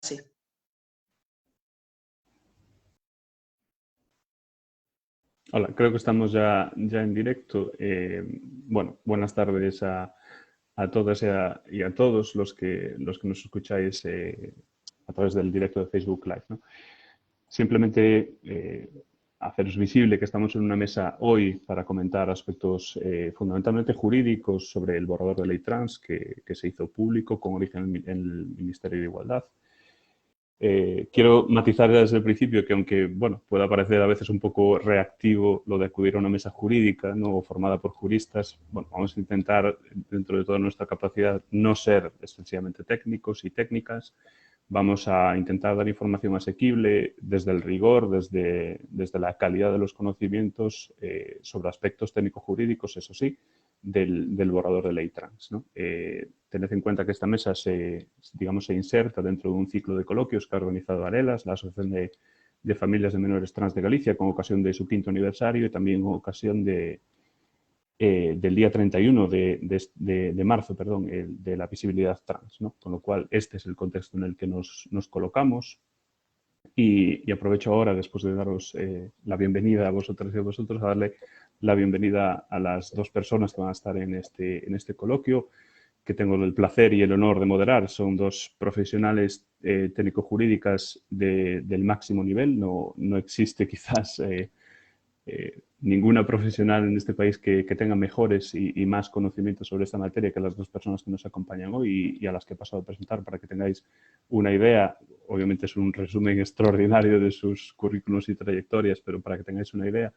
Sí. Hola, creo que estamos ya en directo. Bueno, buenas tardes a todas y a todos los que nos escucháis a través del directo de Facebook Live, ¿no? Simplemente haceros visible que estamos en una mesa hoy para comentar aspectos fundamentalmente jurídicos sobre el borrador de ley trans que se hizo público con origen en el Ministerio de Igualdad. Quiero matizar desde el principio que aunque bueno, pueda parecer a veces un poco reactivo lo de acudir a una mesa jurídica, ¿no?, formada por juristas, bueno, vamos a intentar, dentro de toda nuestra capacidad, no ser excesivamente técnicos y técnicas. Vamos a intentar dar información asequible desde el rigor, desde la calidad de los conocimientos sobre aspectos técnico-jurídicos, eso sí, del borrador de ley trans, ¿no? Tened en cuenta que esta mesa se inserta dentro de un ciclo de coloquios que ha organizado Arelas, la Asociación de Familias de Menores Trans de Galicia, con ocasión de su 5º aniversario y también con ocasión del día 31 de marzo, perdón, de la visibilidad trans, ¿no? Con lo cual, este es el contexto en el que nos colocamos. Y aprovecho ahora, después de daros la bienvenida a vosotras y a vosotros, a darle la bienvenida a las dos personas que van a estar en este coloquio, que tengo el placer y el honor de moderar. Son dos profesionales técnico-jurídicas del máximo nivel. No existe quizás ninguna profesional en este país que tenga mejores y más conocimientos sobre esta materia que las dos personas que nos acompañan hoy y a las que he pasado a presentar para que tengáis una idea. Obviamente es un resumen extraordinario de sus currículos y trayectorias, pero para que tengáis una idea,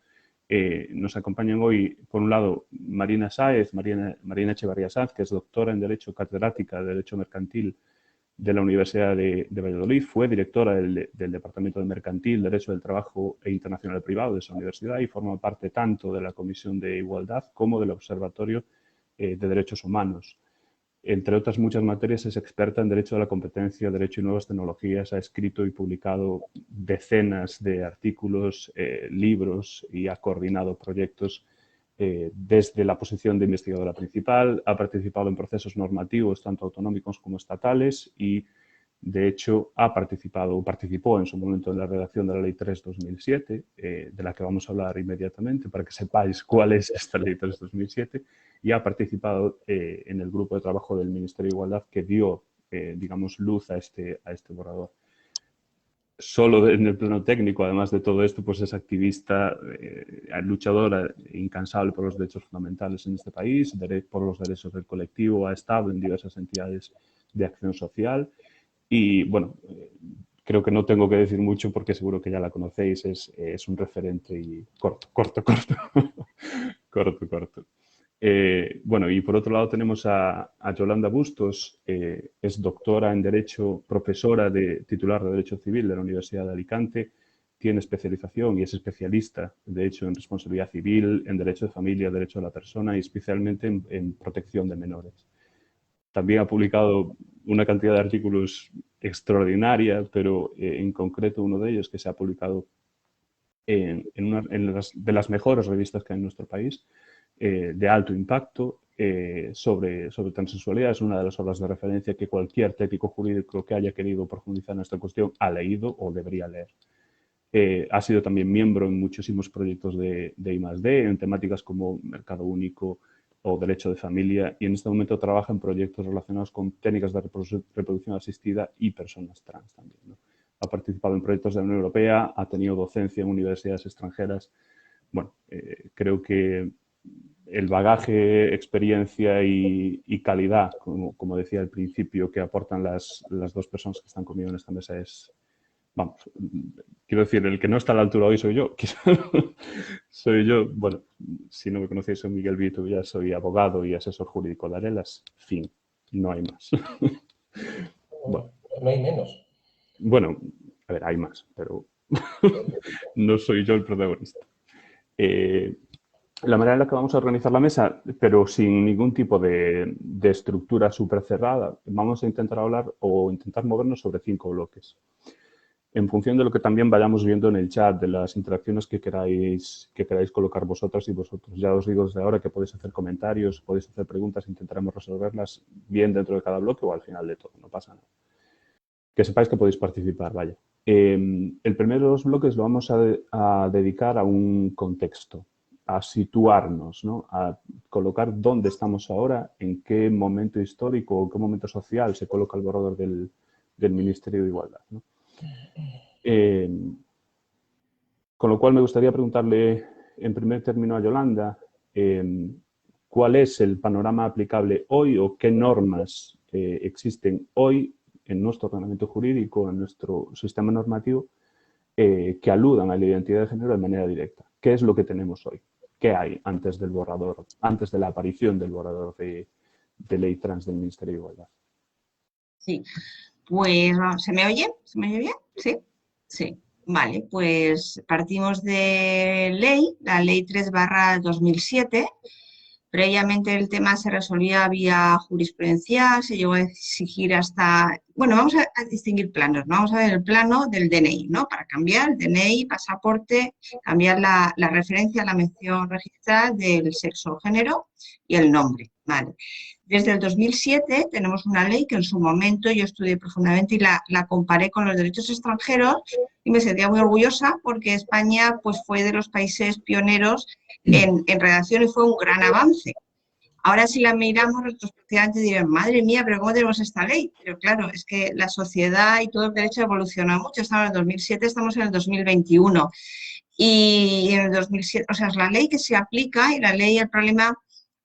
nos acompañan hoy, por un lado, Marina Echevarría Sáez, que es doctora en Derecho, catedrática de Derecho Mercantil de la Universidad de Valladolid, fue directora del Departamento de Mercantil, Derecho del Trabajo e Internacional Privado de esa universidad y forma parte tanto de la Comisión de Igualdad como del Observatorio de Derechos Humanos. Entre otras muchas materias, es experta en Derecho de la Competencia, Derecho y Nuevas Tecnologías. Ha escrito y publicado decenas de artículos, libros y ha coordinado proyectos desde la posición de investigadora principal. Ha participado en procesos normativos, tanto autonómicos como estatales, y de hecho participó en su momento en la redacción de la Ley 3/2007, de la que vamos a hablar inmediatamente para que sepáis cuál es esta Ley 3/2007, y ha participado en el grupo de trabajo del Ministerio de Igualdad que dio, digamos, luz a este borrador. Solo en el plano técnico, además de todo esto, pues es activista, luchadora incansable por los derechos fundamentales en este país, por los derechos del colectivo. Ha estado en diversas entidades de acción social y, bueno, creo que no tengo que decir mucho porque seguro que ya la conocéis. Es un referente y corto. Corto. Bueno, y por otro lado tenemos a Yolanda Bustos. Es doctora en Derecho, profesora titular de Derecho Civil de la Universidad de Alicante. Tiene especialización y es especialista, de hecho, en responsabilidad civil, en Derecho de Familia, Derecho de la Persona y especialmente en protección de menores. También ha publicado una cantidad de artículos extraordinaria, pero en concreto uno de ellos que se ha publicado en de las mejores revistas que hay en nuestro país, de alto impacto, sobre transexualidad. Es una de las obras de referencia que cualquier técnico jurídico que haya querido profundizar en esta cuestión ha leído o debería leer. Ha sido también miembro en muchísimos proyectos de I+D, en temáticas como Mercado Único o Derecho de Familia, y en este momento trabaja en proyectos relacionados con técnicas de reproducción asistida y personas trans también, ¿no? Ha participado en proyectos de la Unión Europea, ha tenido docencia en universidades extranjeras. Bueno, creo que el bagaje, experiencia y calidad, como decía al principio, que aportan las dos personas que están conmigo en esta mesa es, vamos, quiero decir, el que no está a la altura hoy soy yo. Soy yo. Bueno, si no me conocéis, soy Miguel Vito, ya soy abogado y asesor jurídico de Arelas. Fin, no hay más. Bueno. No hay menos. Bueno, a ver, hay más, pero no soy yo el protagonista. La manera en la que vamos a organizar la mesa, pero sin ningún tipo de estructura súper cerrada, vamos a intentar hablar o intentar movernos sobre 5 bloques. En función de lo que también vayamos viendo en el chat, de las interacciones que queráis colocar vosotras y vosotros. Ya os digo desde ahora que podéis hacer comentarios, podéis hacer preguntas, intentaremos resolverlas bien dentro de cada bloque o al final de todo, no pasa nada. que sepáis que podéis participar, vaya. El primero de los bloques lo vamos a dedicar a un contexto, a situarnos, ¿no? A colocar dónde estamos ahora, en qué momento histórico o qué momento social se coloca el borrador del Ministerio de Igualdad, ¿no? Con lo cual me gustaría preguntarle en primer término a Yolanda cuál es el panorama aplicable hoy o qué normas existen hoy en nuestro ordenamiento jurídico, en nuestro sistema normativo, que aludan a la identidad de género de manera directa. ¿Qué es lo que tenemos hoy? ¿Qué hay antes del borrador, antes de la aparición del borrador de ley trans del Ministerio de Igualdad? Sí, pues ¿se me oye? ¿Se me oye bien? Sí, sí. Vale, pues partimos de ley, la ley 3/2007. Previamente el tema se resolvía vía jurisprudencial, se llegó a exigir hasta... Bueno, vamos a distinguir planos, ¿no? Vamos a ver el plano del DNI, ¿no? Para cambiar el DNI, pasaporte, cambiar la referencia, la mención registral del sexo o género y el nombre, ¿vale? Desde el 2007 tenemos una ley que en su momento yo estudié profundamente y la comparé con los derechos extranjeros y me sentía muy orgullosa porque España pues, fue de los países pioneros en redacción y fue un gran avance. Ahora si la miramos retrospectivamente dirán, madre mía, pero ¿cómo tenemos esta ley? Pero claro, es que la sociedad y todo el derecho ha evolucionado mucho. Estamos en el 2007, estamos en el 2021. Y en el 2007, o sea, es la ley que se aplica y la ley, el problema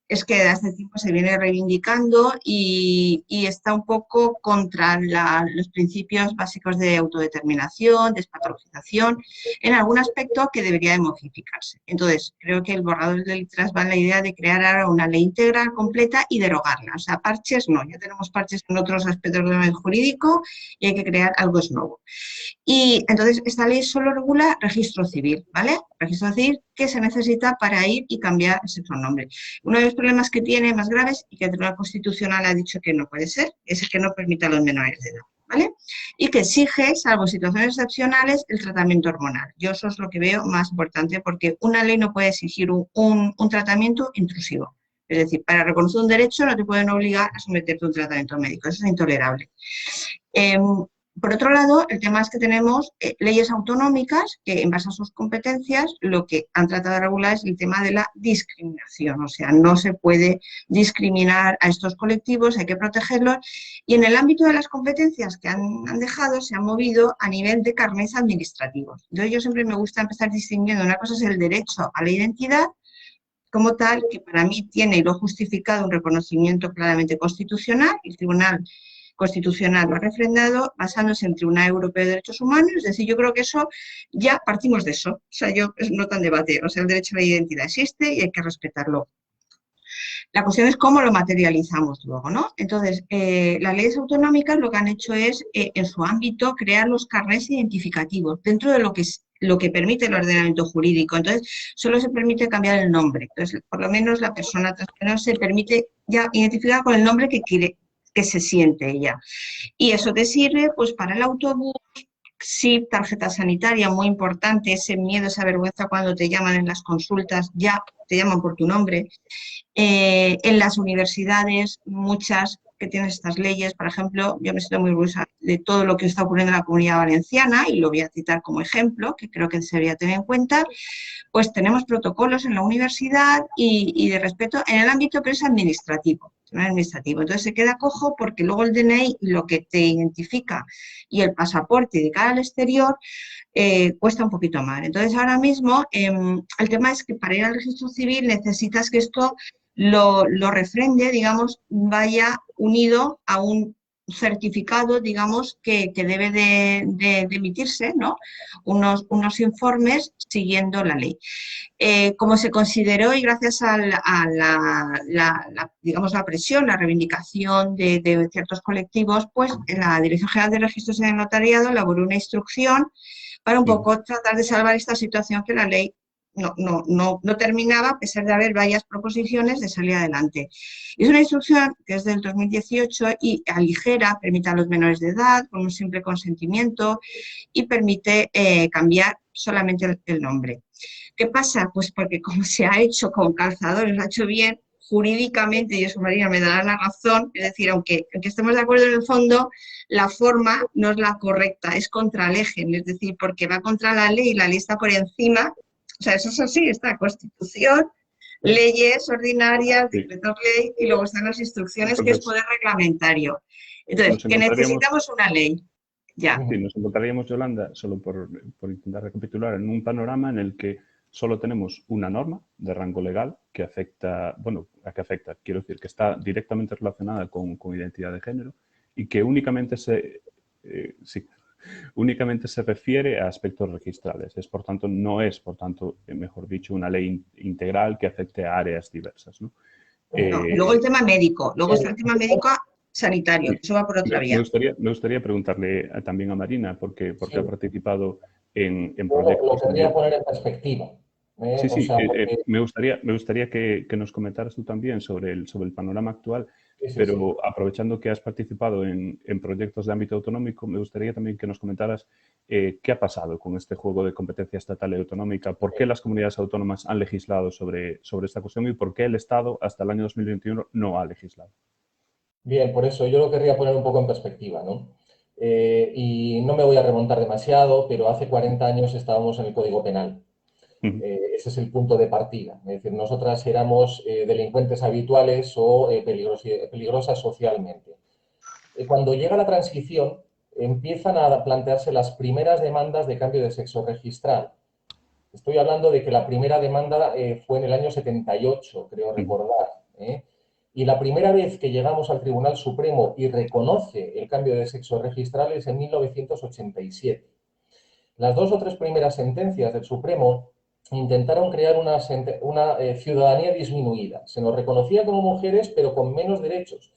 es que desde hace tiempo se viene reivindicando y está un poco contra los principios básicos de autodeterminación, despatologización, en algún aspecto que debería de modificarse. Entonces, creo que el borrador de ley trans va en la idea de crear ahora una ley integral, completa y derogarla. O sea, parches no, ya tenemos parches en otros aspectos del orden jurídico y hay que crear algo nuevo. Y entonces esta ley solo regula registro civil, ¿vale? Registro civil que se necesita para ir y cambiar el sexo o nombre. Uno de los problemas que tiene más graves y que el Tribunal Constitucional ha dicho que no puede ser, es el que no permite a los menores de edad, ¿vale? Y que exige, salvo situaciones excepcionales, el tratamiento hormonal. Yo eso es lo que veo más importante porque una ley no puede exigir un tratamiento intrusivo. Es decir, para reconocer un derecho no te pueden obligar a someterte a un tratamiento médico, eso es intolerable. Por otro lado, el tema es que tenemos leyes autonómicas que, en base a sus competencias, lo que han tratado de regular es el tema de la discriminación. O sea, no se puede discriminar a estos colectivos, hay que protegerlos. Y en el ámbito de las competencias que han dejado, se han movido a nivel de carnés administrativos. Entonces, yo siempre me gusta empezar distinguiendo. Una cosa es el derecho a la identidad, como tal, que para mí tiene y lo ha justificado un reconocimiento claramente constitucional. El Tribunal Constitucional lo ha refrendado basándose en el Tribunal Europeo de Derechos Humanos, es decir, yo creo que eso, ya partimos de eso, o sea, yo no tan debate, o sea, el derecho a la identidad existe y hay que respetarlo. La cuestión es cómo lo materializamos luego, ¿no? Entonces, las leyes autonómicas lo que han hecho es, en su ámbito, crear los carnés identificativos dentro de lo que permite el ordenamiento jurídico. Entonces, solo se permite cambiar el nombre. Entonces, por lo menos la persona trans se permite ya identificar con el nombre que quiere, que se siente ella. Y eso te sirve pues para el autobús, sí, tarjeta sanitaria, muy importante, ese miedo, esa vergüenza cuando te llaman en las consultas, ya te llaman por tu nombre. En las universidades, muchas que tienen estas leyes, por ejemplo, yo me siento muy orgullosa de todo lo que está ocurriendo en la Comunidad Valenciana y lo voy a citar como ejemplo, que creo que se debería tener en cuenta. Pues tenemos protocolos en la universidad y de respeto en el ámbito, pero es administrativo. Entonces se queda cojo porque luego el DNI, lo que te identifica y el pasaporte de cara al exterior, cuesta un poquito más. Entonces ahora mismo el tema es que para ir al registro civil necesitas que esto lo refrende, digamos, vaya unido a un certificado, digamos, que debe de emitirse, ¿no? Unos informes siguiendo la ley. Como se consideró y gracias a digamos, la presión, la reivindicación de ciertos colectivos, pues la Dirección General de Registros en el Notariado elaboró una instrucción para un poco tratar de salvar esta situación que la ley no terminaba, a pesar de haber varias proposiciones de salir adelante. Es una instrucción que es del 2018 y aligera, permite a los menores de edad con un simple consentimiento y permite cambiar solamente el nombre. ¿Qué pasa? Pues porque como se ha hecho con calzador, lo ha hecho bien, jurídicamente, y eso María me dará la razón, es decir, aunque estemos de acuerdo en el fondo, la forma no es la correcta, es contra el eje, es decir, porque va contra la ley está por encima, o sea, eso es así, está Constitución, leyes ordinarias, Sí. decretos ley, y luego están las instrucciones, que es Entonces, poder reglamentario. Entonces, nos que encontraríamos, necesitamos una ley, ya. sí, nos encontraríamos, Yolanda, solo por intentar recapitular, en un panorama en el que solo tenemos una norma de rango legal que afecta, bueno, a que afecta, quiero decir, que está directamente relacionada con identidad de género y que sí, únicamente se refiere a aspectos registrales. Es, por tanto, no es, por tanto, mejor dicho, una ley integral que afecte a áreas diversas, ¿no? No, luego el tema médico, luego está el tema médico sanitario, Sí. que eso va por otra Me vía. gustaría, me gustaría preguntarle también a Marina, porque Sí, ha participado en yo lo proyectos querría de... poner en perspectiva. Sí, O sí, sea, porque... me gustaría que nos comentaras tú también sobre el panorama actual, Sí, sí, sí. pero aprovechando que has participado en proyectos de ámbito autonómico, me gustaría también que nos comentaras qué ha pasado con este juego de competencia estatal y autonómica, por qué las comunidades autónomas han legislado sobre esta cuestión y por qué el Estado hasta el año 2021 no ha legislado. Bien, por eso yo lo querría poner un poco en perspectiva, ¿no? Y no me voy a remontar demasiado, pero hace 40 años estábamos en el Código Penal. Ujú. Ese es el punto de partida. Es decir, nosotras éramos delincuentes habituales o peligrosas socialmente. Cuando llega la transición, empiezan a plantearse las primeras demandas de cambio de sexo registral. Estoy hablando de que la primera demanda fue en el año 78, creo Ujú. recordar. ¿Eh? Y la primera vez que llegamos al Tribunal Supremo y reconoce el cambio de sexo registral es en 1987. Las dos o tres primeras sentencias del Supremo intentaron crear una ciudadanía disminuida. Se nos reconocía como mujeres, pero con menos derechos.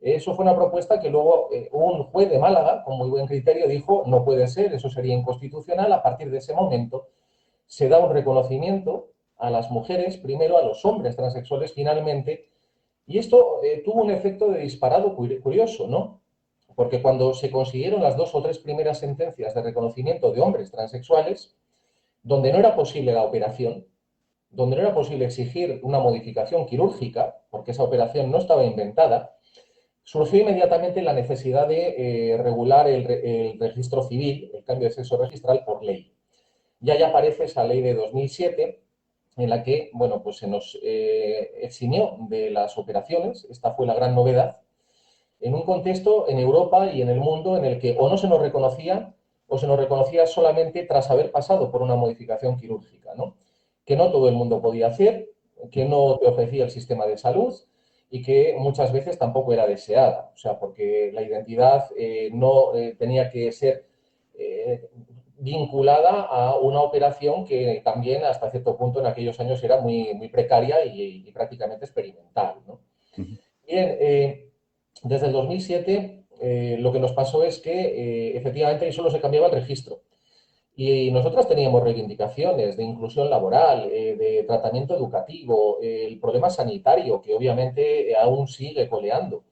Eso fue una propuesta que luego un juez de Málaga, con muy buen criterio, dijo no puede ser, eso sería inconstitucional. A partir de ese momento se da un reconocimiento a las mujeres, primero a los hombres transexuales finalmente, y esto tuvo un efecto de disparado curioso, ¿no? Porque cuando se consiguieron las dos o tres primeras sentencias de reconocimiento de hombres transexuales, donde no era posible la operación, donde no era posible exigir una modificación quirúrgica, porque esa operación no estaba inventada, surgió inmediatamente la necesidad de regular el registro civil, el cambio de sexo registral por ley. Ya aparece esa ley de 2007 en la que, bueno, pues se nos eximió de las operaciones, esta fue la gran novedad, en un contexto en Europa y en el mundo en el que o no se nos reconocía o se nos reconocía solamente tras haber pasado por una modificación quirúrgica, ¿no? Que no todo el mundo podía hacer, que no te ofrecía el sistema de salud y que muchas veces tampoco era deseada, o sea, porque la identidad no tenía que ser vinculada a una operación que también hasta cierto punto en aquellos años era muy, muy precaria y prácticamente experimental, ¿no? Ujú. Bien, desde el 2007 lo que nos pasó es que efectivamente ahí solo se cambiaba el registro. Y nosotras teníamos reivindicaciones de inclusión laboral, de tratamiento educativo, el problema sanitario, que obviamente aún sigue coleando.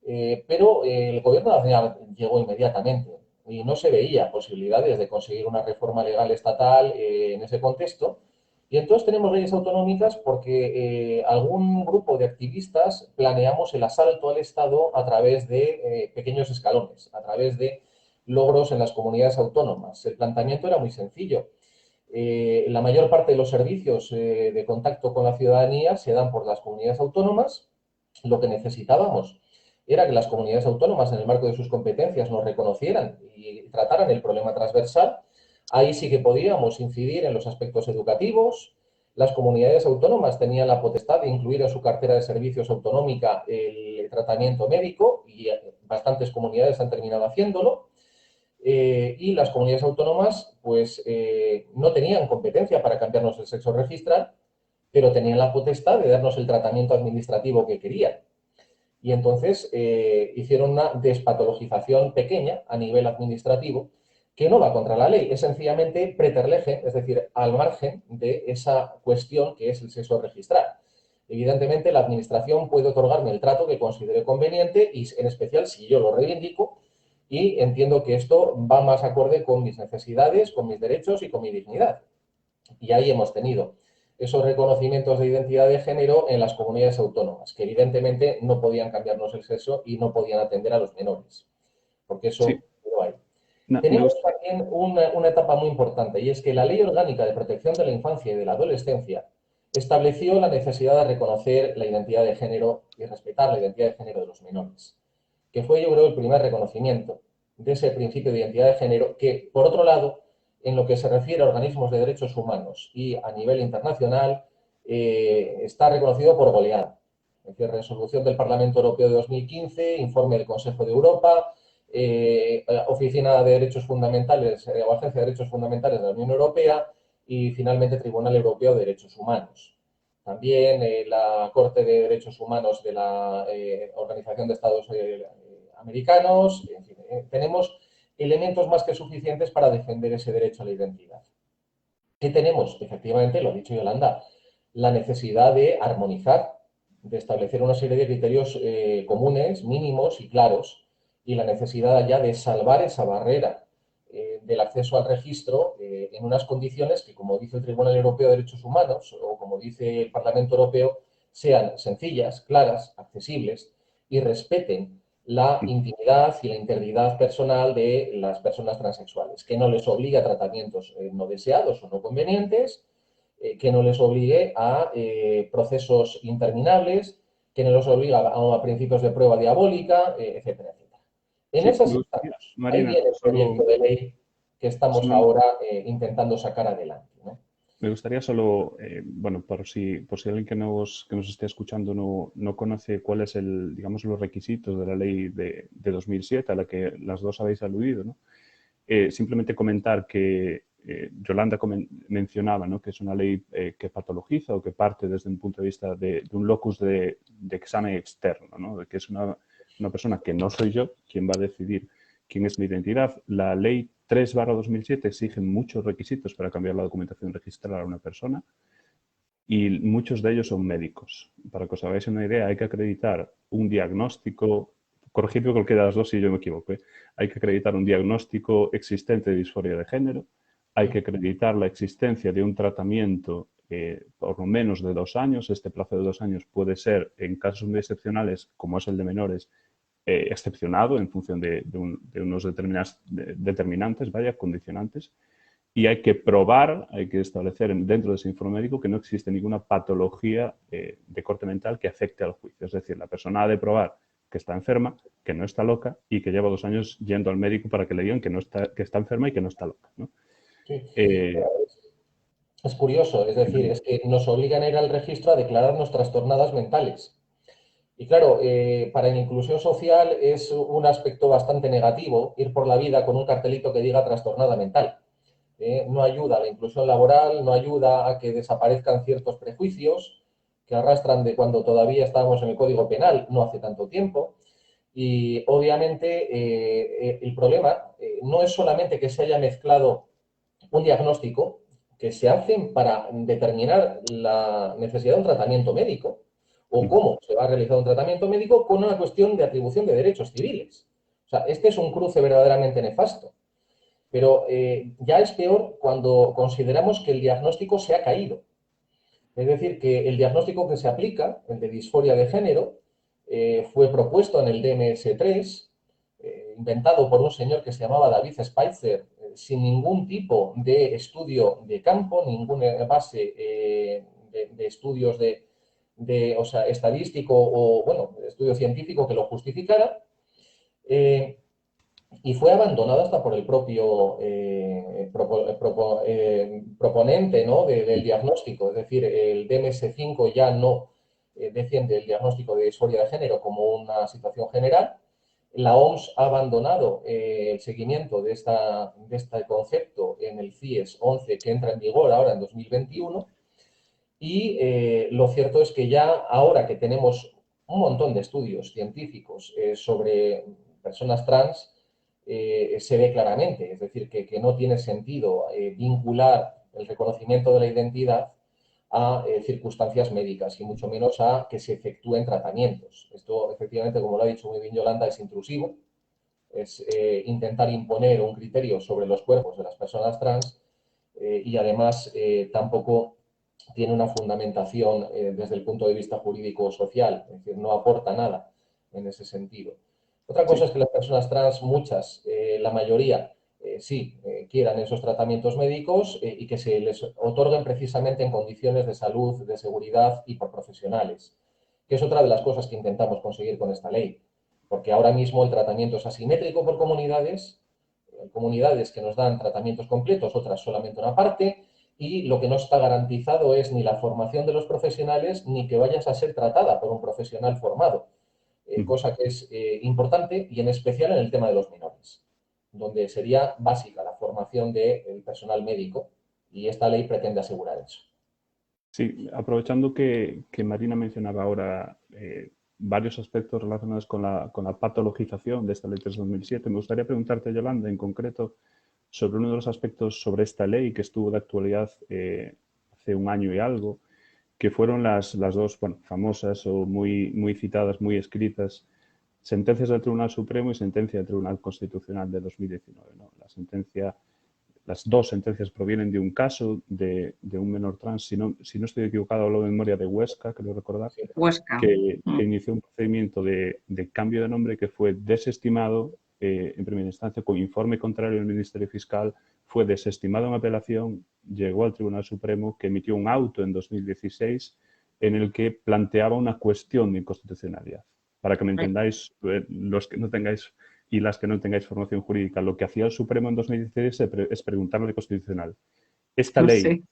Pero el gobierno nacional llegó inmediatamente y no se veía posibilidades de conseguir una reforma legal estatal en ese contexto. Y entonces tenemos leyes autonómicas porque algún grupo de activistas planeamos el asalto al Estado a través de pequeños escalones, a través de logros en las comunidades autónomas. El planteamiento era muy sencillo. La mayor parte de los servicios de contacto con la ciudadanía se dan por las comunidades autónomas. Lo que necesitábamos era que las comunidades autónomas, en el marco de sus competencias, nos reconocieran y trataran el problema transversal. Ahí sí que podíamos incidir en los aspectos educativos. Las comunidades autónomas tenían la potestad de incluir en su cartera de servicios autonómica el tratamiento médico y bastantes comunidades han terminado haciéndolo. Y las comunidades autónomas pues no tenían competencia para cambiarnos el sexo registral, pero tenían la potestad de darnos el tratamiento administrativo que querían. Y entonces hicieron una despatologización pequeña a nivel administrativo que no va contra la ley, es sencillamente preterleje, es decir, al margen de esa cuestión que es el sexo registral. Evidentemente, la administración puede otorgarme el trato que considere conveniente y, en especial, si yo lo reivindico y entiendo que esto va más acorde con mis necesidades, con mis derechos y con mi dignidad. Y ahí hemos tenido esos reconocimientos de identidad de género en las comunidades autónomas, que evidentemente no podían cambiarnos el sexo y no podían atender a los menores, porque Sí, eso no hay. no, me Tenemos gusta. también una etapa muy importante, y es que la Ley Orgánica de Protección de la Infancia y de la Adolescencia estableció la necesidad de reconocer la identidad de género y respetar la identidad de género de los menores, que fue, yo creo, el primer reconocimiento de ese principio de identidad de género que, por otro lado, en lo que se refiere a organismos de derechos humanos y a nivel internacional, está reconocido por goleada. Es decir, resolución del Parlamento Europeo de 2015, informe del Consejo de Europa, Oficina de Derechos Fundamentales o Agencia de Derechos Fundamentales de la Unión Europea y finalmente Tribunal Europeo de Derechos Humanos. También la Corte de Derechos Humanos de la Organización de Estados Americanos. En fin, tenemos elementos más que suficientes para defender ese derecho a la identidad. ¿Qué tenemos? Efectivamente, lo ha dicho Yolanda, la necesidad de armonizar, de establecer una serie de criterios comunes, mínimos y claros, y la necesidad ya de salvar esa barrera del acceso al registro en unas condiciones que, como dice el Tribunal Europeo de Derechos Humanos o como dice el Parlamento Europeo, sean sencillas, claras, accesibles y respeten la intimidad y la integridad personal de las personas transexuales, que no les obligue a tratamientos no deseados o no convenientes, que no les obligue a procesos interminables, que no les obligue a principios de prueba diabólica, etcétera, etcétera. En Sí, esas me gustaría, estamos. Ahí Marina, viene el proyecto solo, de ley que estamos solo ahora intentando sacar adelante, ¿no? me gustaría solo, bueno, por si alguien que nos esté escuchando no conoce cuáles es digamos, los requisitos de la ley de 2007 a la que las dos habéis aludido, ¿no? Simplemente comentar que Yolanda mencionaba, ¿no?, que es una ley que patologiza o que parte desde un punto de vista de un locus de examen externo, ¿no?, de que es una persona que no soy yo quien va a decidir quién es mi identidad. La ley 3/2007 exige muchos requisitos para cambiar la documentación registral a una persona y muchos de ellos son médicos. Para que os hagáis una idea, hay que acreditar un diagnóstico, corregidme cualquiera de las dos si yo me equivoco, ¿eh? Hay que acreditar un diagnóstico existente de disforia de género, hay que acreditar la existencia de un tratamiento por lo menos de 2 años. Este plazo de 2 años puede ser, en casos muy excepcionales, como es el de menores, excepcionado en función de unos determinantes, condicionantes. Y hay que probar, hay que establecer dentro de ese informe médico que no existe ninguna patología de corte mental que afecte al juicio. Es decir, la persona ha de probar que está enferma, que no está loca y que lleva 2 años yendo al médico para que le digan que está enferma y que no está loca, ¿no? Sí. Eh, Es curioso, es decir, es que nos obligan a ir al registro a declararnos trastornadas mentales. Y claro, para la inclusión social es un aspecto bastante negativo ir por la vida con un cartelito que diga trastornada mental. No ayuda a la inclusión laboral, no ayuda a que desaparezcan ciertos prejuicios que arrastran de cuando todavía estábamos en el Código Penal, no hace tanto tiempo. Y obviamente el problema no es solamente que se haya mezclado un diagnóstico que se hacen para determinar la necesidad de un tratamiento médico o cómo se va a realizar un tratamiento médico con una cuestión de atribución de derechos civiles. O sea, este es un cruce verdaderamente nefasto. Pero ya es peor cuando consideramos que el diagnóstico se ha caído. Es decir, que el diagnóstico que se aplica, el de disforia de género, fue propuesto en el DMS-3, inventado por un señor que se llamaba David Spitzer, sin ningún tipo de estudio de campo, ninguna base de estudios o sea, estadístico o, bueno, estudio científico que lo justificara. Y fue abandonado hasta por el propio proponente, ¿no?, del diagnóstico. Es decir, el DMS-5 ya no defiende el diagnóstico de disforia de género como una situación general. La OMS ha abandonado el seguimiento de este concepto en el CIES 11, que entra en vigor ahora en 2021. Y lo cierto es que ya ahora que tenemos un montón de estudios científicos sobre personas trans, se ve claramente, es decir, que no tiene sentido vincular el reconocimiento de la identidad a circunstancias médicas y mucho menos a que se efectúen tratamientos. Esto, efectivamente, como lo ha dicho muy bien Yolanda, es intrusivo, es intentar imponer un criterio sobre los cuerpos de las personas trans y además tampoco tiene una fundamentación desde el punto de vista jurídico-social, es decir, no aporta nada en ese sentido. Otra cosa es que las personas trans, muchas, la mayoría, sí, quieran esos tratamientos médicos y que se les otorguen precisamente en condiciones de salud, de seguridad y por profesionales, que es otra de las cosas que intentamos conseguir con esta ley, porque ahora mismo el tratamiento es asimétrico por comunidades, hay comunidades que nos dan tratamientos completos, otras solamente una parte, y lo que no está garantizado es ni la formación de los profesionales ni que vayas a ser tratada por un profesional formado, cosa que es importante y en especial en el tema de los menores, donde sería básica la formación del personal médico y esta ley pretende asegurar eso. Sí, aprovechando que Marina mencionaba ahora varios aspectos relacionados con la patologización de esta ley 3/2007, me gustaría preguntarte, Yolanda, en concreto, sobre uno de los aspectos sobre esta ley que estuvo de actualidad hace un año y algo, que fueron las dos, bueno, famosas o muy citadas, muy escritas, sentencias del Tribunal Supremo y sentencia del Tribunal Constitucional de 2019. ¿No? Las dos sentencias provienen de un caso de un menor trans, si no estoy equivocado, hablo de memoria de Huesca, creo recordar, Huesca. que inició un procedimiento de cambio de nombre que fue desestimado en primera instancia con informe contrario del Ministerio Fiscal, fue desestimado en apelación, llegó al Tribunal Supremo, que emitió un auto en 2016 en el que planteaba una cuestión de inconstitucionalidad. Para que me entendáis, los que no tengáis y las que no tengáis formación jurídica, lo que hacía el Supremo en 2016 es preguntarle de constitucional. ¿Esta ley,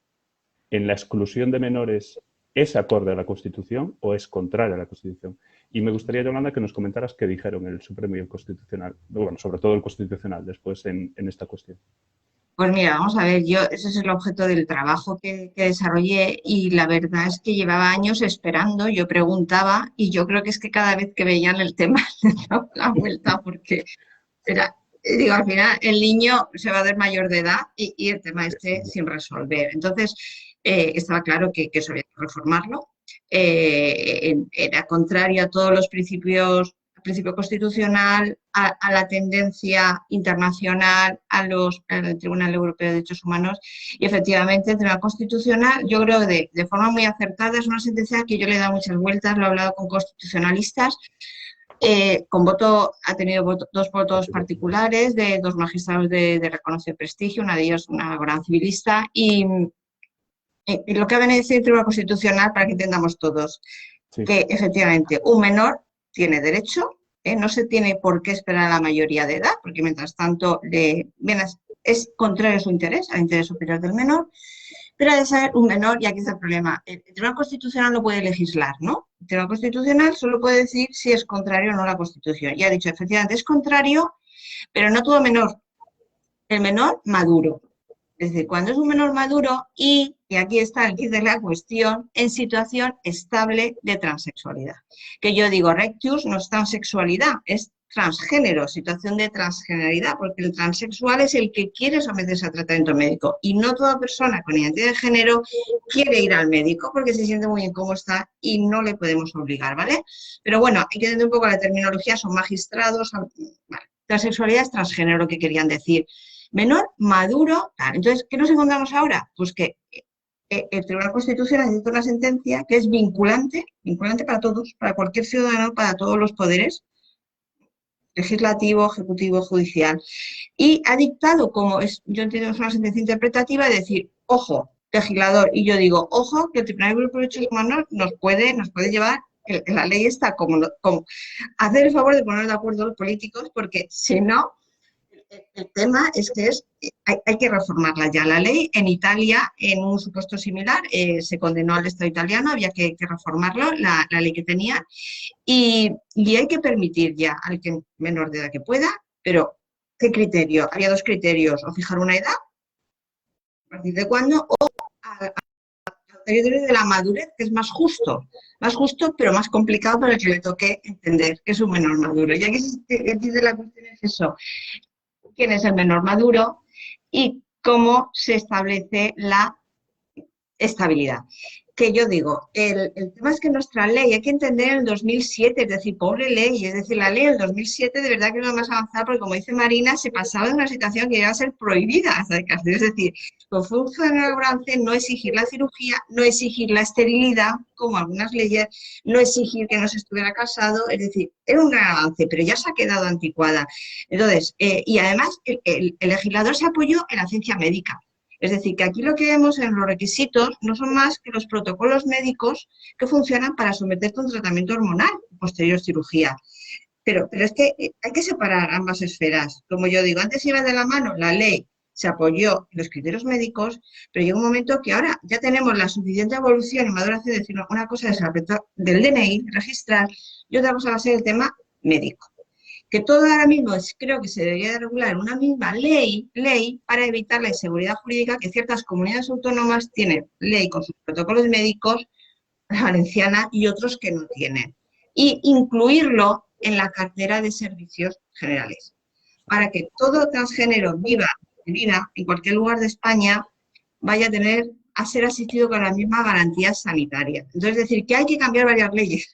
en la exclusión de menores, es acorde a la Constitución o es contraria a la Constitución? Y me gustaría, Yolanda, que nos comentaras qué dijeron el Supremo y el Constitucional, bueno, sobre todo el Constitucional, después en esta cuestión. Pues mira, vamos a ver, ese es el objeto del trabajo que desarrollé y la verdad es que llevaba años esperando, yo preguntaba y yo creo que es que cada vez que veían el tema le daba la vuelta porque digo, al final el niño se va a ver mayor de edad y el tema sin resolver. Entonces, estaba claro que eso había que reformarlo. Era contrario a todos los principios, al principio constitucional, a la tendencia internacional, al Tribunal Europeo de Derechos Humanos y efectivamente el Tribunal Constitucional, yo creo de forma muy acertada, es una sentencia que yo le he dado muchas vueltas, lo he hablado con constitucionalistas. Ha tenido dos votos particulares de dos magistrados de reconocido prestigio, una de ellos una gran civilista, y lo que ha venido a decir el Tribunal Constitucional, para que entendamos todos, que efectivamente un menor tiene derecho, no se tiene por qué esperar a la mayoría de edad, porque mientras tanto es contrario a su interés, al interés superior del menor, pero ha de ser un menor, y aquí está el problema. El Tribunal Constitucional no puede legislar, ¿no? El Tribunal Constitucional solo puede decir si es contrario o no a la Constitución. Y ha dicho, efectivamente, es contrario, pero no todo menor. El menor maduro. Es decir, cuando es un menor maduro y aquí está el kit de la cuestión, en situación estable de transexualidad. Que yo digo, rectius no es transexualidad, es transgénero, situación de transgeneridad, porque el transexual es el que quiere someterse a tratamiento médico y no toda persona con identidad de género quiere ir al médico porque se siente muy bien cómo está y no le podemos obligar, ¿vale? Pero bueno, hay que entender un poco la terminología, son magistrados, vale. Transexualidad es transgénero, lo que querían decir. Menor, maduro, tal. Entonces, ¿qué nos encontramos ahora? Pues que el Tribunal Constitucional necesita una sentencia que es vinculante para todos, para cualquier ciudadano, para todos los poderes, legislativo, ejecutivo, judicial, y ha dictado, yo entiendo que es una sentencia interpretativa, de decir, ojo, legislador, y yo digo, ojo, que el Tribunal Europeo de Derechos Humanos nos puede llevar, la ley está como hacer el favor de poner de acuerdo a los políticos, porque si no, el tema es que hay que reformarla ya. La ley en Italia, en un supuesto similar, se condenó al Estado italiano, había que reformarlo, la ley que tenía, y hay que permitir ya al que menor de edad que pueda, pero ¿qué criterio? Había dos criterios, o fijar una edad, a partir de cuándo, o al criterio de la madurez, que es más justo, pero más complicado para el que le toque entender que es un menor maduro. Y aquí dice la cuestión es eso. ¿Quién es el menor maduro y cómo se establece la estabilidad? que yo digo, el tema es que nuestra ley, hay que entender el 2007, es decir, pobre ley, es decir, la ley del 2007 de verdad que no es más avanzada porque, como dice Marina, se pasaba de una situación que iba a ser prohibida, es decir, con funcionario no exigir la cirugía, no exigir la esterilidad, como algunas leyes, no exigir que no se estuviera casado, es decir, era un gran avance, pero ya se ha quedado anticuada. Entonces, y además el legislador se apoyó en la ciencia médica. Es decir, que aquí lo que vemos en los requisitos no son más que los protocolos médicos que funcionan para someterte a un tratamiento hormonal posterior cirugía. Pero es que hay que separar ambas esferas. Como yo digo, antes iba de la mano la ley, se apoyó en los criterios médicos, pero llega un momento que ahora ya tenemos la suficiente evolución y maduración de decir, una cosa es el aspecto del DNI, registrar, y otra cosa va a ser el tema médico. Que todo ahora mismo creo que se debería de regular en una misma ley para evitar la inseguridad jurídica que ciertas comunidades autónomas tienen ley con sus protocolos médicos, la valenciana, y otros que no tienen. Y incluirlo en la cartera de servicios generales, para que todo transgénero viva en cualquier lugar de España vaya a ser asistido con las mismas garantías sanitarias. Entonces, es decir, que hay que cambiar varias leyes,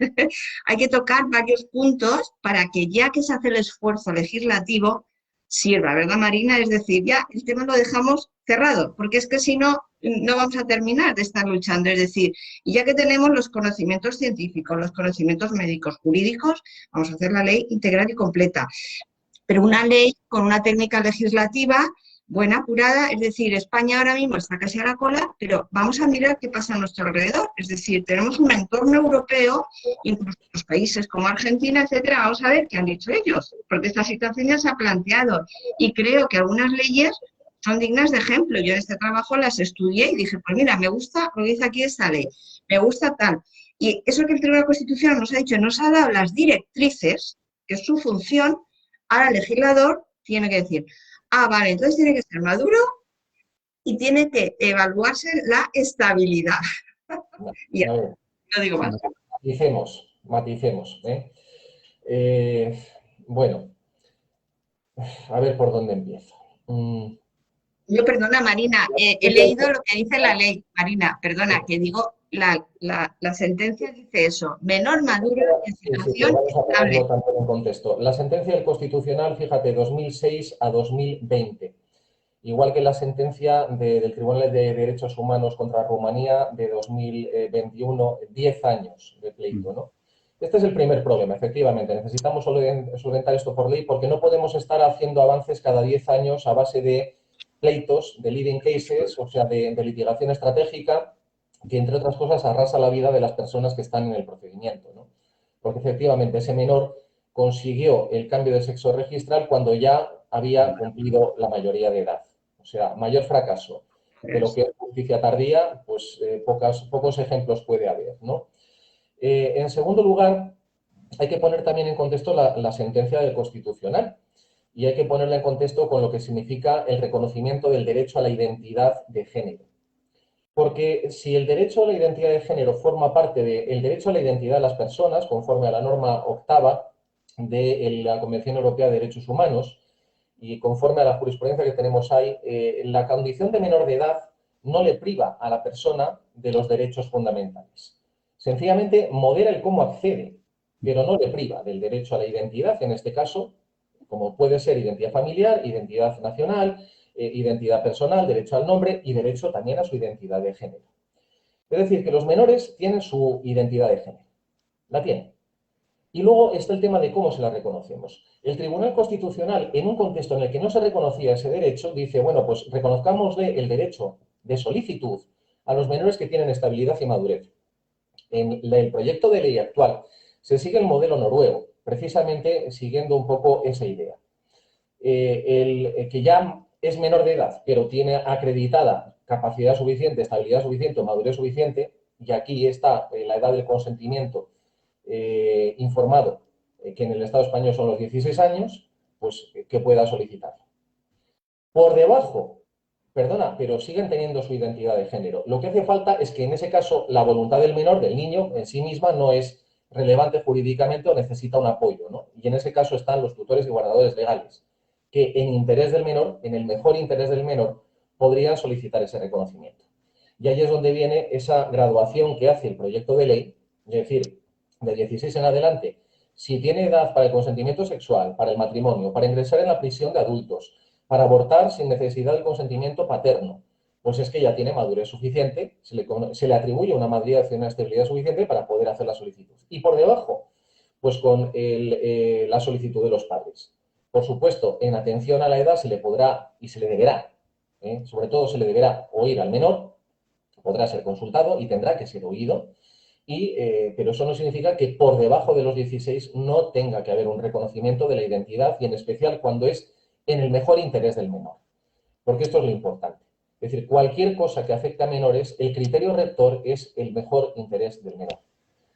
hay que tocar varios puntos para que ya que se hace el esfuerzo legislativo sirva, ¿verdad, Marina? Es decir, ya el tema lo dejamos cerrado, porque es que si no, no vamos a terminar de estar luchando. Es decir, y ya que tenemos los conocimientos científicos, los conocimientos médicos, jurídicos, vamos a hacer la ley integral y completa. Pero una ley con una técnica legislativa buena, apurada, es decir, España ahora mismo está casi a la cola, pero vamos a mirar qué pasa a nuestro alrededor. Es decir, tenemos un entorno europeo, incluso los países como Argentina, etcétera, vamos a ver qué han dicho ellos, porque esta situación ya se ha planteado. Y creo que algunas leyes son dignas de ejemplo. Yo en este trabajo las estudié y dije, pues mira, me gusta lo que dice aquí esta ley, me gusta tal. Y eso que el Tribunal Constitucional nos ha dicho, nos ha dado las directrices, que es su función. Ahora el legislador tiene que decir, vale, entonces tiene que ser maduro y tiene que evaluarse la estabilidad. Ya, no digo más. Maticemos. Bueno, a ver por dónde empiezo. Yo, perdona, Marina, he leído lo que dice la ley. Marina, perdona, que digo, la sentencia dice eso, menor maduro en situación estable. También en contexto. La sentencia del Constitucional, fíjate, 2006 a 2020. Igual que la sentencia del Tribunal de Derechos Humanos contra Rumanía de 2021, 10 años de pleito, ¿no? Este es el primer problema, efectivamente. Necesitamos solventar esto por ley porque no podemos estar haciendo avances cada 10 años a base de pleitos, de leading cases, o sea, de litigación estratégica, que entre otras cosas arrasa la vida de las personas que están en el procedimiento, ¿no? Porque efectivamente ese menor consiguió el cambio de sexo registral cuando ya había cumplido la mayoría de edad. O sea, mayor fracaso de lo que es justicia tardía, pues pocos ejemplos puede haber, ¿no? En segundo lugar, hay que poner también en contexto la sentencia del Constitucional y hay que ponerla en contexto con lo que significa el reconocimiento del derecho a la identidad de género. Porque si el derecho a la identidad de género forma parte del derecho a la identidad de las personas, conforme a la norma octava de la Convención Europea de Derechos Humanos, y conforme a la jurisprudencia que tenemos ahí, la condición de menor de edad no le priva a la persona de los derechos fundamentales. Sencillamente modera el cómo accede, pero no le priva del derecho a la identidad, en este caso, como puede ser identidad familiar, identidad nacional, identidad personal, derecho al nombre y derecho también a su identidad de género. Es decir, que los menores tienen su identidad de género. La tienen. Y luego está el tema de cómo se la reconocemos. El Tribunal Constitucional, en un contexto en el que no se reconocía ese derecho, dice, bueno, pues reconozcámosle el derecho de solicitud a los menores que tienen estabilidad y madurez. En el proyecto de ley actual se sigue el modelo noruego, precisamente siguiendo un poco esa idea. El que ya es menor de edad, pero tiene acreditada capacidad suficiente, estabilidad suficiente o madurez suficiente, y aquí está la edad del consentimiento informado, que en el Estado español son los 16 años, pues que pueda solicitar. Por debajo, perdona, pero siguen teniendo su identidad de género. Lo que hace falta es que en ese caso la voluntad del menor, del niño, en sí misma no es relevante jurídicamente o necesita un apoyo, ¿no? Y en ese caso están los tutores y guardadores legales, que en interés del menor, en el mejor interés del menor, podrían solicitar ese reconocimiento. Y ahí es donde viene esa graduación que hace el proyecto de ley, es decir, de 16 en adelante, si tiene edad para el consentimiento sexual, para el matrimonio, para ingresar en la prisión de adultos, para abortar sin necesidad del consentimiento paterno, pues es que ya tiene madurez suficiente, se le atribuye una madurez y una estabilidad suficiente para poder hacer la solicitud. Y por debajo, pues con la solicitud de los padres. Por supuesto, en atención a la edad se le podrá y se le deberá, sobre todo se le deberá oír al menor, podrá ser consultado y tendrá que ser oído, pero eso no significa que por debajo de los 16 no tenga que haber un reconocimiento de la identidad y en especial cuando es en el mejor interés del menor. Porque esto es lo importante. Es decir, cualquier cosa que afecte a menores, el criterio rector es el mejor interés del menor.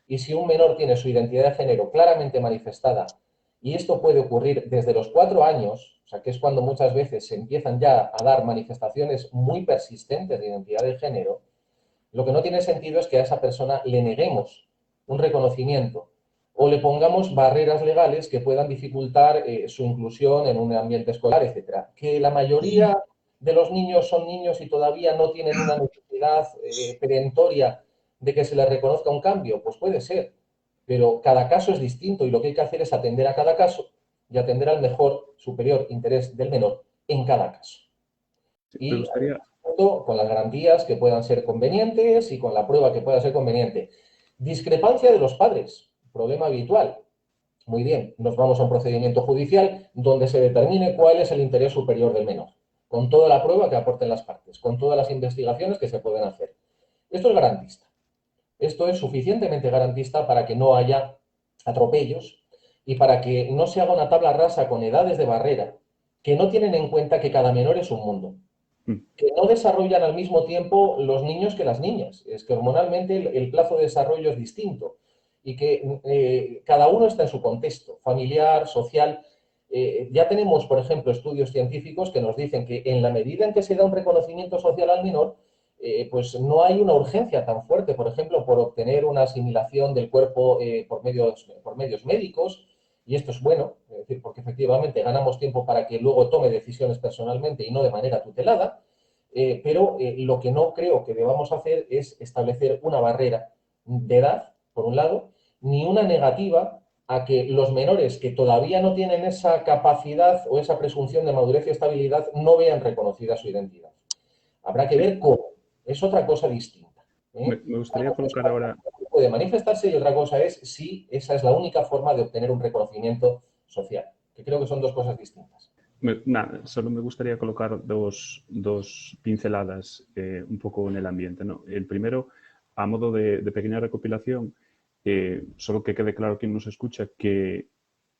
Y si un menor tiene su identidad de género claramente manifestada, y esto puede ocurrir desde los 4 años, o sea, que es cuando muchas veces se empiezan ya a dar manifestaciones muy persistentes de identidad de género, lo que no tiene sentido es que a esa persona le neguemos un reconocimiento o le pongamos barreras legales que puedan dificultar su inclusión en un ambiente escolar, etcétera. Que la mayoría de los niños son niños y todavía no tienen una necesidad perentoria de que se les reconozca un cambio, pues puede ser, pero cada caso es distinto y lo que hay que hacer es atender a cada caso y atender al mejor superior interés del menor en cada caso. Me gustaría... con las garantías que puedan ser convenientes y con la prueba que pueda ser conveniente. Discrepancia de los padres, problema habitual. Muy bien, nos vamos a un procedimiento judicial donde se determine cuál es el interés superior del menor, con toda la prueba que aporten las partes, con todas las investigaciones que se pueden hacer. Esto es garantista. Esto es suficientemente garantista para que no haya atropellos y para que no se haga una tabla rasa con edades de barrera que no tienen en cuenta que cada menor es un mundo, que no desarrollan al mismo tiempo los niños que las niñas. Es que hormonalmente el plazo de desarrollo es distinto y que cada uno está en su contexto familiar, social. Ya tenemos, por ejemplo, estudios científicos que nos dicen que en la medida en que se da un reconocimiento social al menor, pues no hay una urgencia tan fuerte, por ejemplo, por obtener una asimilación del cuerpo por medios médicos, y esto es bueno, es decir, porque efectivamente ganamos tiempo para que luego tome decisiones personalmente y no de manera tutelada, pero lo que no creo que debamos hacer es establecer una barrera de edad, por un lado, ni una negativa a que los menores que todavía no tienen esa capacidad o esa presunción de madurez y estabilidad no vean reconocida su identidad. Habrá que ver cómo. Es otra cosa distinta. Me gustaría colocar ahora... Puede manifestarse y otra cosa es si esa es la única forma de obtener un reconocimiento social, que creo que son dos cosas distintas. Nada, solo me gustaría colocar dos pinceladas un poco en el ambiente, ¿no? El primero, a modo de pequeña recopilación, solo que quede claro quien nos escucha que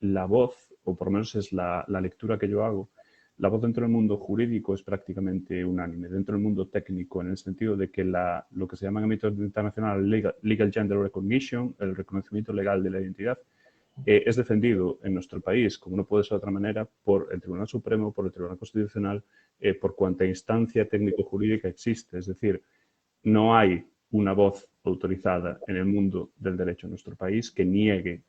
la voz, o por lo menos es la lectura que yo hago, la voz dentro del mundo jurídico es prácticamente unánime, dentro del mundo técnico, en el sentido de que lo que se llama en ámbito internacional legal gender recognition, el reconocimiento legal de la identidad, es defendido en nuestro país, como no puede ser de otra manera, por el Tribunal Supremo, por el Tribunal Constitucional, por cuanta instancia técnico-jurídica existe. Es decir, no hay una voz autorizada en el mundo del derecho en nuestro país que niegue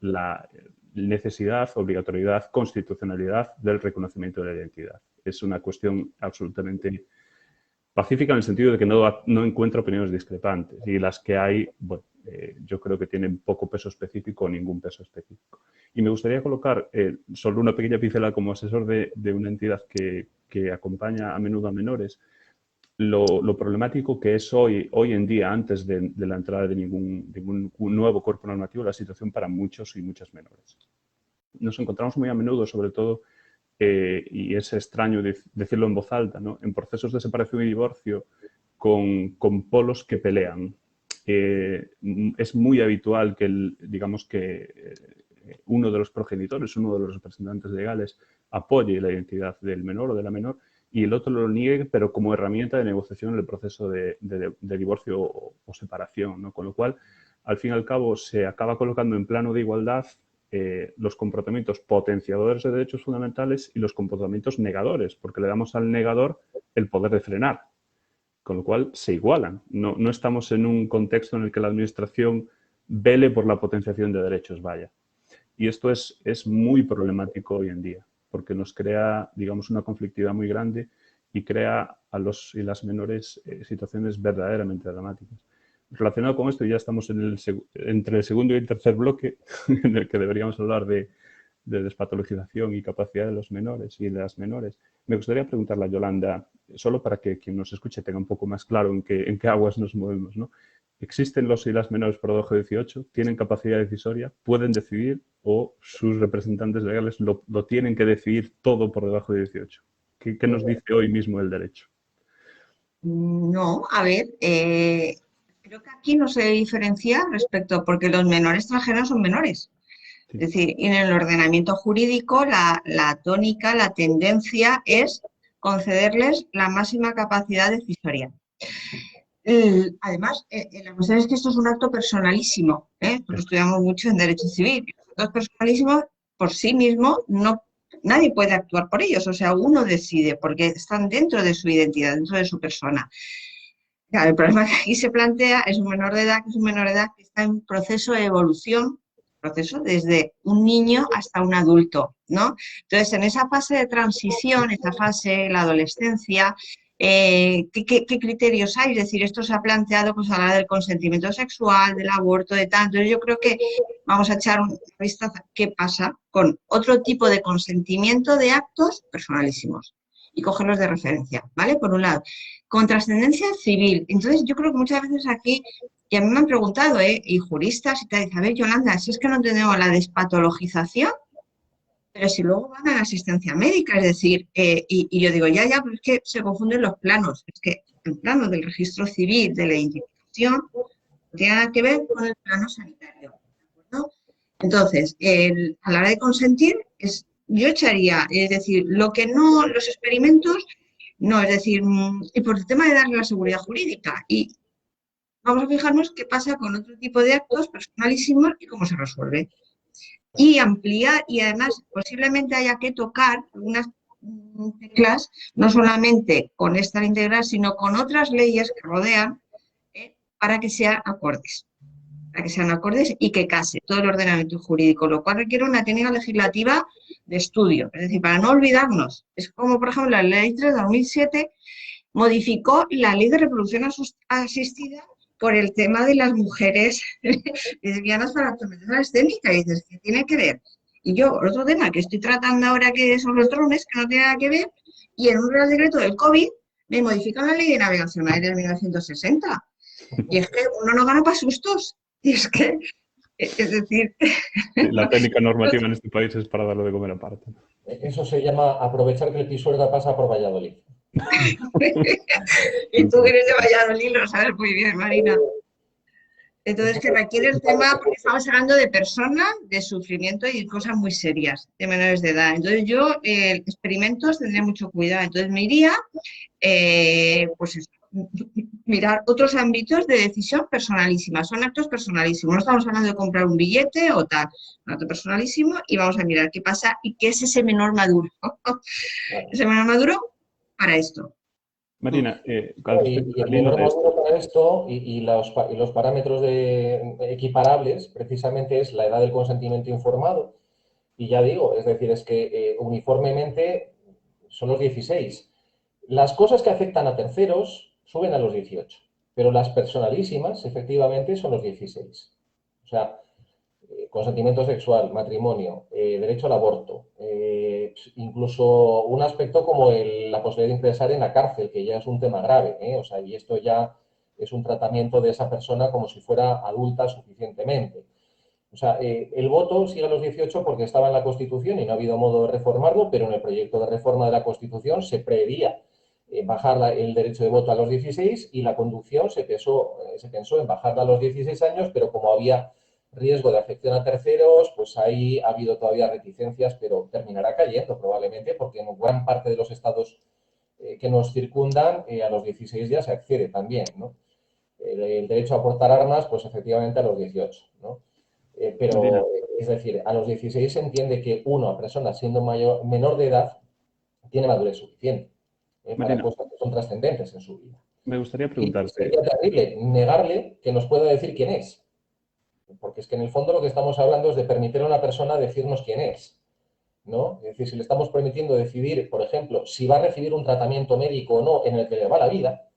la necesidad, obligatoriedad, constitucionalidad del reconocimiento de la identidad. Es una cuestión absolutamente pacífica en el sentido de que no encuentra opiniones discrepantes y las que hay, bueno, yo creo que tienen poco peso específico o ningún peso específico. Y me gustaría colocar solo una pequeña pincelada como asesor de una entidad que acompaña a menudo a menores, lo problemático que es hoy en día, antes de la entrada de ningún nuevo cuerpo normativo, la situación para muchos y muchas menores. Nos encontramos muy a menudo, sobre todo, y es extraño decirlo en voz alta, ¿no?, en procesos de separación y divorcio con polos que pelean. Es muy habitual que, digamos que uno de los progenitores, uno de los representantes legales, apoye la identidad del menor o de la menor y el otro lo niegue, pero como herramienta de negociación en el proceso de divorcio o separación, ¿no? Con lo cual, al fin y al cabo, se acaba colocando en plano de igualdad los comportamientos potenciadores de derechos fundamentales y los comportamientos negadores, porque le damos al negador el poder de frenar, con lo cual se igualan. No estamos en un contexto en el que la administración vele por la potenciación de derechos, vaya. Y esto es muy problemático hoy en día, porque nos crea, digamos, una conflictividad muy grande y crea a los y las menores situaciones verdaderamente dramáticas. Relacionado con esto, ya estamos entre el segundo y el tercer bloque, en el que deberíamos hablar de despatologización y capacidad de los menores y de las menores. Me gustaría preguntarle a Yolanda, solo para que quien nos escuche tenga un poco más claro en qué aguas nos movemos, ¿no? ¿Existen los y las menores por debajo de 18? ¿Tienen capacidad decisoria? ¿Pueden decidir? ¿O sus representantes legales lo tienen que decidir todo por debajo de 18? ¿Qué nos dice hoy mismo el derecho? No, a ver, creo que aquí no se diferencia respecto, porque los menores extranjeros son menores. Sí. Es decir, en el ordenamiento jurídico la tónica, la tendencia es concederles la máxima capacidad decisoria. Además, la cuestión es que esto es un acto personalísimo, lo estudiamos mucho en Derecho Civil. Los actos personalísimos por sí mismo nadie puede actuar por ellos, o sea, uno decide porque están dentro de su identidad, dentro de su persona. Claro, el problema que aquí se plantea es un menor de edad, que es un menor de edad que está en proceso de evolución, proceso desde un niño hasta un adulto, ¿no? Entonces, en esa fase de transición, esa fase, la adolescencia, ¿qué criterios hay? Es decir, esto se ha planteado pues, a la hora del consentimiento sexual, del aborto, de tanto. Yo creo que vamos a echar una vista a qué pasa con otro tipo de consentimiento de actos personalísimos y cogerlos de referencia, ¿vale? Por un lado. Con trascendencia civil. Entonces, yo creo que muchas veces aquí, y a mí me han preguntado, y juristas, y te dicen, a ver, Yolanda, si es que no tenemos la despatologización, pero si luego van a la asistencia médica, es decir, y yo digo, ya, pero es que se confunden los planos. Es que el plano del registro civil, de la identificación, no tiene nada que ver con el plano sanitario, ¿de acuerdo? Entonces, a la hora de consentir, yo echaría, es decir, lo que no, los experimentos, no, es decir, y por el tema de darle la seguridad jurídica. Y vamos a fijarnos qué pasa con otro tipo de actos personalísimos y cómo se resuelve. Y ampliar, y además posiblemente haya que tocar algunas teclas, no solamente con esta integral, sino con otras leyes que rodean, para que sean acordes. Para que sean acordes y que case todo el ordenamiento jurídico, lo cual requiere una técnica legislativa de estudio. Es decir, para no olvidarnos, es como, por ejemplo, la Ley 3 de 2007 modificó la Ley de Reproducción Asistida por el tema de las mujeres lesbianas para la optimización escénica. Y dices, ¿qué tiene que ver? Y yo, otro tema que estoy tratando ahora, que son los drones, que no tiene nada que ver, y en un Real Decreto del COVID me modifican la Ley de Navegación Aérea de 1960. Y es que uno no gana para sustos. Y es que, es decir... La técnica normativa en este país es para darlo de comer aparte. Eso se llama aprovechar que el Pisuerga pasa por Valladolid. Y tú que eres de Valladolid lo sabes muy bien, Marina. Entonces, que requiere el tema, porque estamos hablando de personas, de sufrimiento y cosas muy serias, de menores de edad. Entonces, yo, experimentos, tendría mucho cuidado. Entonces, me iría, pues eso, mirar otros ámbitos de decisión personalísima. Son actos personalísimos. No estamos hablando de comprar un billete o tal. Un acto personalísimo y vamos a mirar qué pasa y qué es ese menor maduro. Ese menor maduro para esto. Marina, y el menor maduro para esto y los parámetros equiparables precisamente es la edad del consentimiento informado. Y ya digo, es decir, es que uniformemente son los 16. Las cosas que afectan a terceros suben a los 18, pero las personalísimas efectivamente son los 16. O sea, consentimiento sexual, matrimonio, derecho al aborto, incluso un aspecto como la posibilidad de ingresar en la cárcel, que ya es un tema grave, o sea, y esto ya es un tratamiento de esa persona como si fuera adulta suficientemente. O sea, el voto sigue a los 18 porque estaba en la Constitución y no ha habido modo de reformarlo, pero en el proyecto de reforma de la Constitución se preveía bajar el derecho de voto a los 16 y la conducción se pensó en bajarla a los 16 años, pero como había riesgo de afección a terceros, pues ahí ha habido todavía reticencias, pero terminará cayendo probablemente porque en gran parte de los estados que nos circundan a los 16 ya se accede también, ¿no? El derecho a portar armas, pues efectivamente a los 18, ¿no? Pero, es decir, a los 16 se entiende que una persona siendo menor de edad tiene madurez suficiente para cosas que son trascendentes en su vida. Me gustaría preguntarte... Y sería terrible negarle que nos pueda decir quién es. Porque es que en el fondo lo que estamos hablando es de permitir a una persona decirnos quién es. ¿no? Es decir, si le estamos permitiendo decidir, por ejemplo, si va a recibir un tratamiento médico o no en el que le va la vida,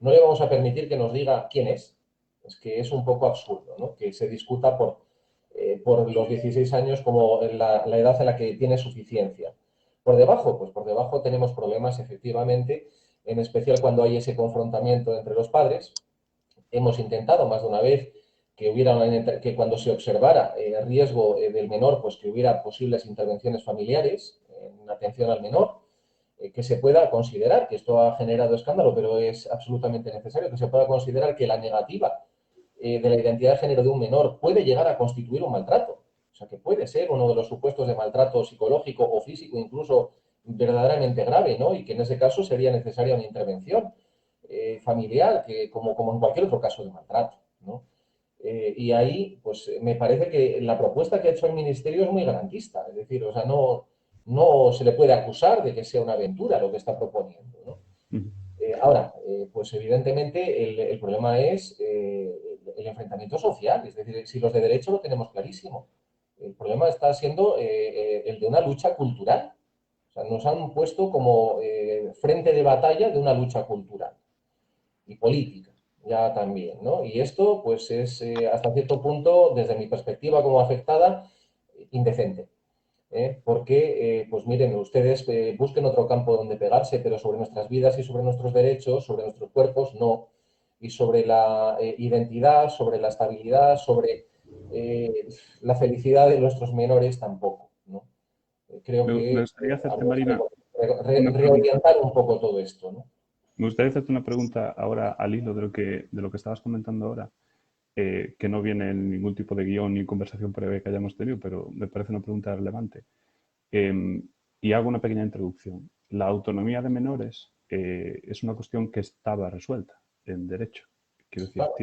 no le vamos a permitir que nos diga quién es. Es que es un poco absurdo, ¿no? Que se discuta por los 16 años como la edad en la que tiene suficiencia. Por debajo, pues por debajo tenemos problemas, efectivamente, en especial cuando hay ese confrontamiento entre los padres. Hemos intentado más de una vez que cuando se observara el riesgo del menor, pues que hubiera posibles intervenciones familiares en atención al menor, que se pueda considerar, que esto ha generado escándalo, pero es absolutamente necesario, que se pueda considerar que la negativa de la identidad de género de un menor puede llegar a constituir un maltrato. O sea, que puede ser uno de los supuestos de maltrato psicológico o físico, incluso verdaderamente grave, ¿no? Y que en ese caso sería necesaria una intervención familiar, como en cualquier otro caso de maltrato, ¿no? Y ahí, pues me parece que la propuesta que ha hecho el Ministerio es muy garantista. Es decir, o sea, no se le puede acusar de que sea una aventura lo que está proponiendo, ¿no? Ahora, pues evidentemente el problema es el enfrentamiento social. Es decir, si los de derecho lo tenemos clarísimo. El problema está siendo el de una lucha cultural. O sea, nos han puesto como frente de batalla de una lucha cultural y política, ya también, ¿no? Y esto, pues, es hasta cierto punto, desde mi perspectiva como afectada, indecente. Porque, pues miren, ustedes busquen otro campo donde pegarse, pero sobre nuestras vidas y sobre nuestros derechos, sobre nuestros cuerpos, no. Y sobre la identidad, sobre la estabilidad, sobre la felicidad de nuestros menores tampoco, ¿no? Creo Me que gustaría hacerte, habría Marina, que una pregunta. reorientar un poco todo esto, ¿no? Me gustaría hacerte una pregunta ahora al hilo de lo que estabas comentando ahora, que no viene en ningún tipo de guión ni conversación previa que hayamos tenido, pero me parece una pregunta relevante. Y hago una pequeña introducción. La autonomía de menores es una cuestión que estaba resuelta en derecho. Quiero decir, Claro.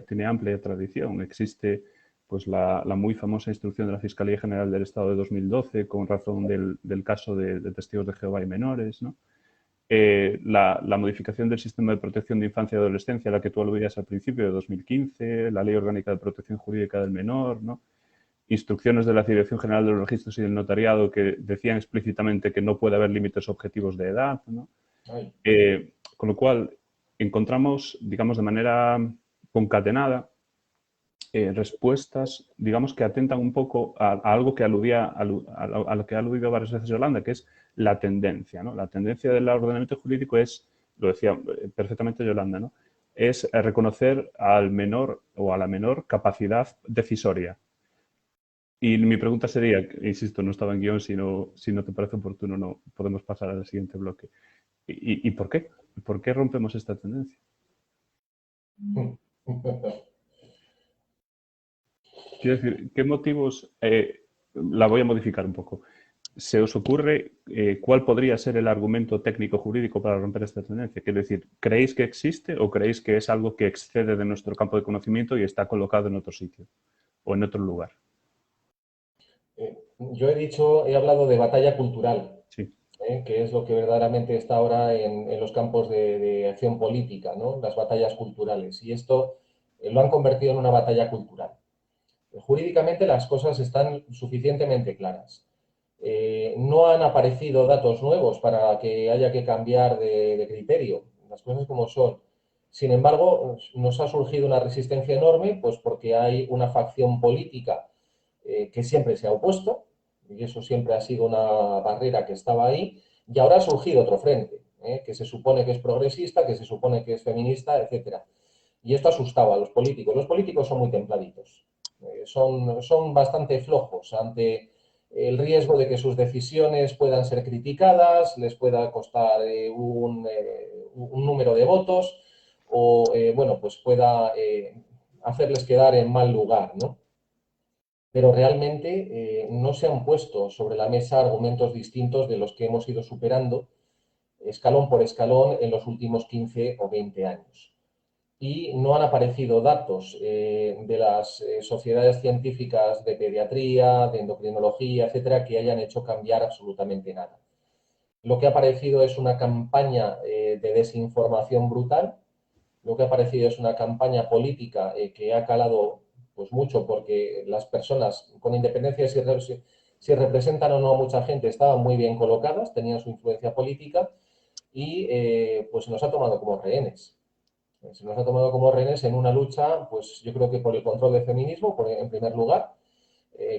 tiene amplia tradición. Existe pues la muy famosa instrucción de la Fiscalía General del Estado de 2012 con razón del caso de testigos de Jehová y menores, ¿no? La modificación del sistema de protección de infancia y adolescencia, a la que tú aludías al principio, de 2015, la Ley Orgánica de Protección Jurídica del Menor, ¿no? Instrucciones de la Dirección General de los Registros y del Notariado que decían explícitamente que no puede haber límites objetivos de edad, ¿no? Con lo cual, encontramos, digamos, de manera concatenada, respuestas, digamos, que atentan un poco a algo que aludía, a lo que ha aludido varias veces Yolanda, que es la tendencia, ¿no? La tendencia del ordenamiento jurídico es, lo decía perfectamente Yolanda, ¿no? Es reconocer al menor o a la menor capacidad decisoria. Y mi pregunta sería, insisto, no estaba en guión, si no te parece oportuno, no podemos pasar al siguiente bloque. ¿Y por qué? ¿Por qué rompemos esta tendencia? Quiero decir, ¿qué motivos? La voy a modificar un poco. ¿Se os ocurre cuál podría ser el argumento técnico jurídico para romper esta tendencia? Quiero decir, ¿creéis que existe o creéis que es algo que excede de nuestro campo de conocimiento y está colocado en otro sitio o en otro lugar? Yo he hablado de batalla cultural, Sí. que es lo que verdaderamente está ahora en los campos de acción política, ¿no? Las batallas culturales. Y esto lo han convertido en una batalla cultural. Jurídicamente las cosas están suficientemente claras. No han aparecido datos nuevos para que haya que cambiar de criterio, las cosas como son. Sin embargo, nos ha surgido una resistencia enorme, pues porque hay una facción política que siempre se ha opuesto, y eso siempre ha sido una barrera que estaba ahí, y ahora ha surgido otro frente, que se supone que es progresista, que se supone que es feminista, etcétera. Y esto asustaba a los políticos. Los políticos son muy templaditos, son bastante flojos ante el riesgo de que sus decisiones puedan ser criticadas, les pueda costar un número de votos o, bueno, pues pueda hacerles quedar en mal lugar, ¿no? Pero realmente no se han puesto sobre la mesa argumentos distintos de los que hemos ido superando escalón por escalón en los últimos 15 o 20 años. Y no han aparecido datos de las sociedades científicas de pediatría, de endocrinología, etcétera, que hayan hecho cambiar absolutamente nada. Lo que ha aparecido es una campaña de desinformación brutal, lo que ha aparecido es una campaña política que ha calado pues mucho porque las personas, con independencia si representan o no a mucha gente, estaban muy bien colocadas, tenían su influencia política y pues se nos ha tomado como rehenes. Se nos ha tomado como rehenes en una lucha, pues yo creo que por el control del feminismo, en primer lugar,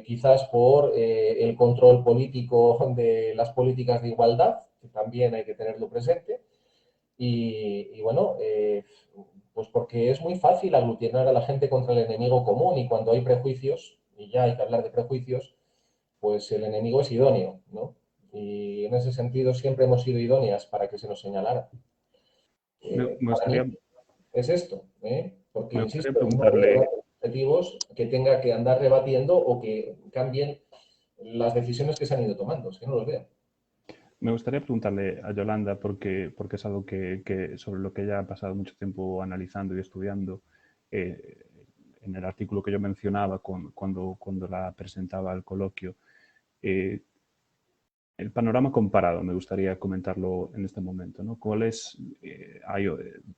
quizás por el control político de las políticas de igualdad, que también hay que tenerlo presente, y bueno, pues porque es muy fácil aglutinar a la gente contra el enemigo común y cuando hay prejuicios, y ya hay que hablar de prejuicios, pues el enemigo es idóneo, ¿no? Y en ese sentido siempre hemos sido idóneas para que se nos señalara. Me Para gustaría, mí es esto, porque, me gustaría insisto, no veo preguntarle, objetivos que tenga que andar rebatiendo o que cambien las decisiones que se han ido tomando, es que no los veo. Me gustaría preguntarle a Yolanda, porque es algo sobre lo que ella ha pasado mucho tiempo analizando y estudiando, eh, en el artículo que yo mencionaba cuando la presentaba al coloquio. eh, el panorama comparado, me gustaría comentarlo en este momento, ¿no? ¿Cuál es?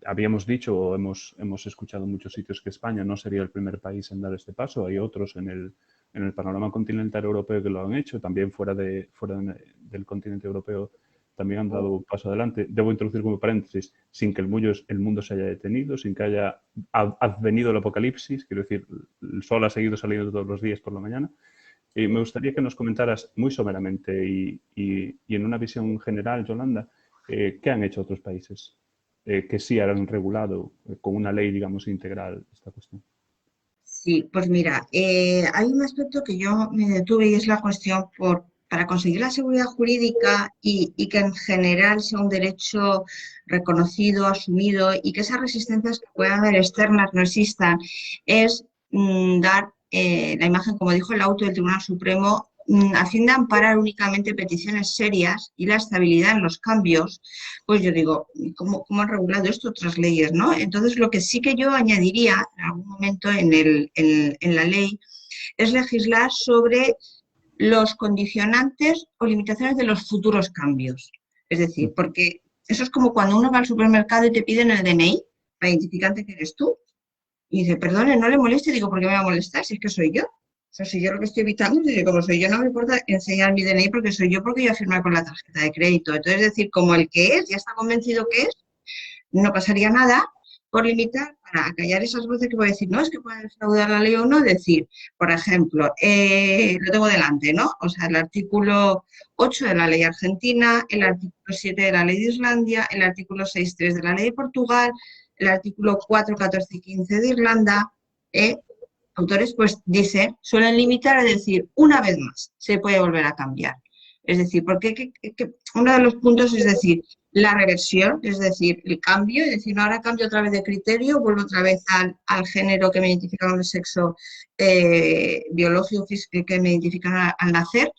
Habíamos dicho o hemos escuchado en muchos sitios que España no sería el primer país en dar este paso. Hay otros en el panorama continental europeo que lo han hecho, también fuera del continente europeo también han dado un paso adelante. Debo introducir como paréntesis, sin que el mundo se haya detenido, sin que haya advenido el apocalipsis, quiero decir, el sol ha seguido saliendo todos los días por la mañana. Y me gustaría que nos comentaras muy someramente y en una visión general, Yolanda, ¿qué han hecho otros países que sí han regulado con una ley, digamos, integral esta cuestión? Sí, pues mira, hay un aspecto que yo me detuve y es la cuestión para conseguir la seguridad jurídica y que en general sea un derecho reconocido, asumido y que esas resistencias que puedan haber externas no existan, es dar la imagen, como dijo el auto del Tribunal Supremo, a fin de amparar únicamente peticiones serias y la estabilidad en los cambios. Pues yo digo, ¿cómo han regulado esto otras leyes, no? Entonces, lo que sí que yo añadiría en algún momento en la ley es legislar sobre los condicionantes o limitaciones de los futuros cambios. Es decir, porque eso es como cuando uno va al supermercado y te piden el DNI, la identificante que eres tú, y dice, perdone, no le moleste, digo, ¿por qué me va a molestar? Si es que soy yo. O sea, si yo lo que estoy evitando, dice, como soy yo, no me importa enseñar mi DNI porque soy yo, porque yo he firmado con la tarjeta de crédito. Entonces, es decir, como el que es, ya está convencido que es, no pasaría nada por limitar, para callar esas voces que pueden decir, no, es que pueden defraudar la ley o no, decir, por ejemplo, lo tengo delante, ¿no? O sea, el artículo 8 de la ley argentina, el artículo 7 de la ley de Islandia, el artículo 6.3 de la ley de Portugal, el artículo 4, 14 y 15 de Irlanda, autores pues dice, suelen limitar a decir, una vez más, se puede volver a cambiar. Es decir, porque uno de los puntos es decir, la reversión, es decir, el cambio, es decir, no, ahora cambio otra vez de criterio, vuelvo otra vez al género que me identifica con el sexo biológico que me identifica al nacer.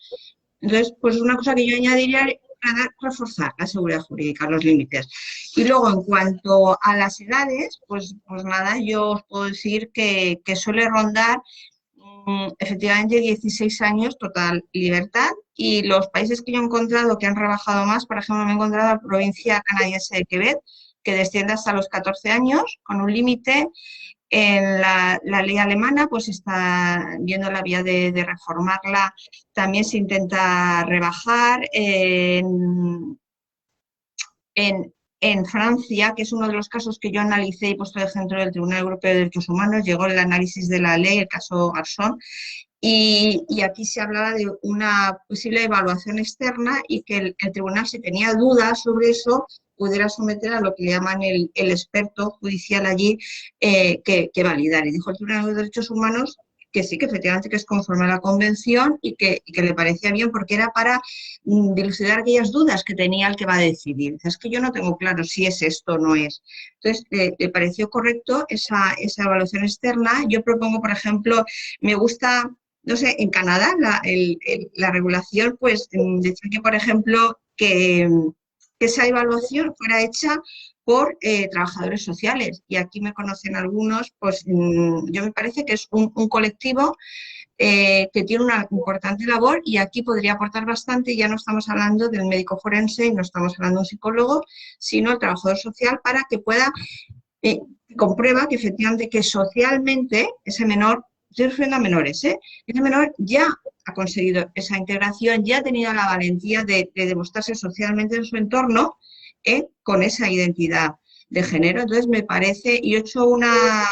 Entonces, pues una cosa que yo añadiría para reforzar la seguridad jurídica, los límites. Y luego, en cuanto a las edades, pues nada, yo os puedo decir que suele rondar efectivamente 16 años, total libertad, y los países que yo he encontrado que han rebajado más, por ejemplo, me he encontrado la provincia canadiense de Quebec, que desciende hasta los 14 años, con un límite. En la ley alemana pues está viendo la vía de reformarla, también se intenta rebajar. En Francia, que es uno de los casos que yo analicé y puesto de ejemplo del Tribunal Europeo de Derechos Humanos, llegó el análisis de la ley, el caso Garzón, y aquí se hablaba de una posible evaluación externa y que el tribunal, si tenía dudas sobre eso, pudiera someter a lo que le llaman el experto judicial allí que validar. Y dijo el Tribunal de Derechos Humanos que sí, que efectivamente que es conforme a la convención y que le parecía bien porque era para dilucidar aquellas dudas que tenía el que va a decidir. Es que yo no tengo claro si es esto o no es. Entonces, le pareció correcto esa evaluación externa. Yo propongo, por ejemplo, me gusta, no sé, en Canadá la regulación, pues, decía que, por ejemplo, que esa evaluación fuera hecha por trabajadores sociales. Y aquí me conocen algunos, pues yo me parece que es un colectivo que tiene una importante labor y aquí podría aportar bastante. Ya no estamos hablando del médico forense, no estamos hablando de un psicólogo, sino el trabajador social para que pueda comprueba que efectivamente que socialmente ese menor estoy refiriendo a menores, ese menor ya ha conseguido esa integración, ya ha tenido la valentía de demostrarse socialmente en su entorno con esa identidad de género. Entonces, me parece, y he hecho una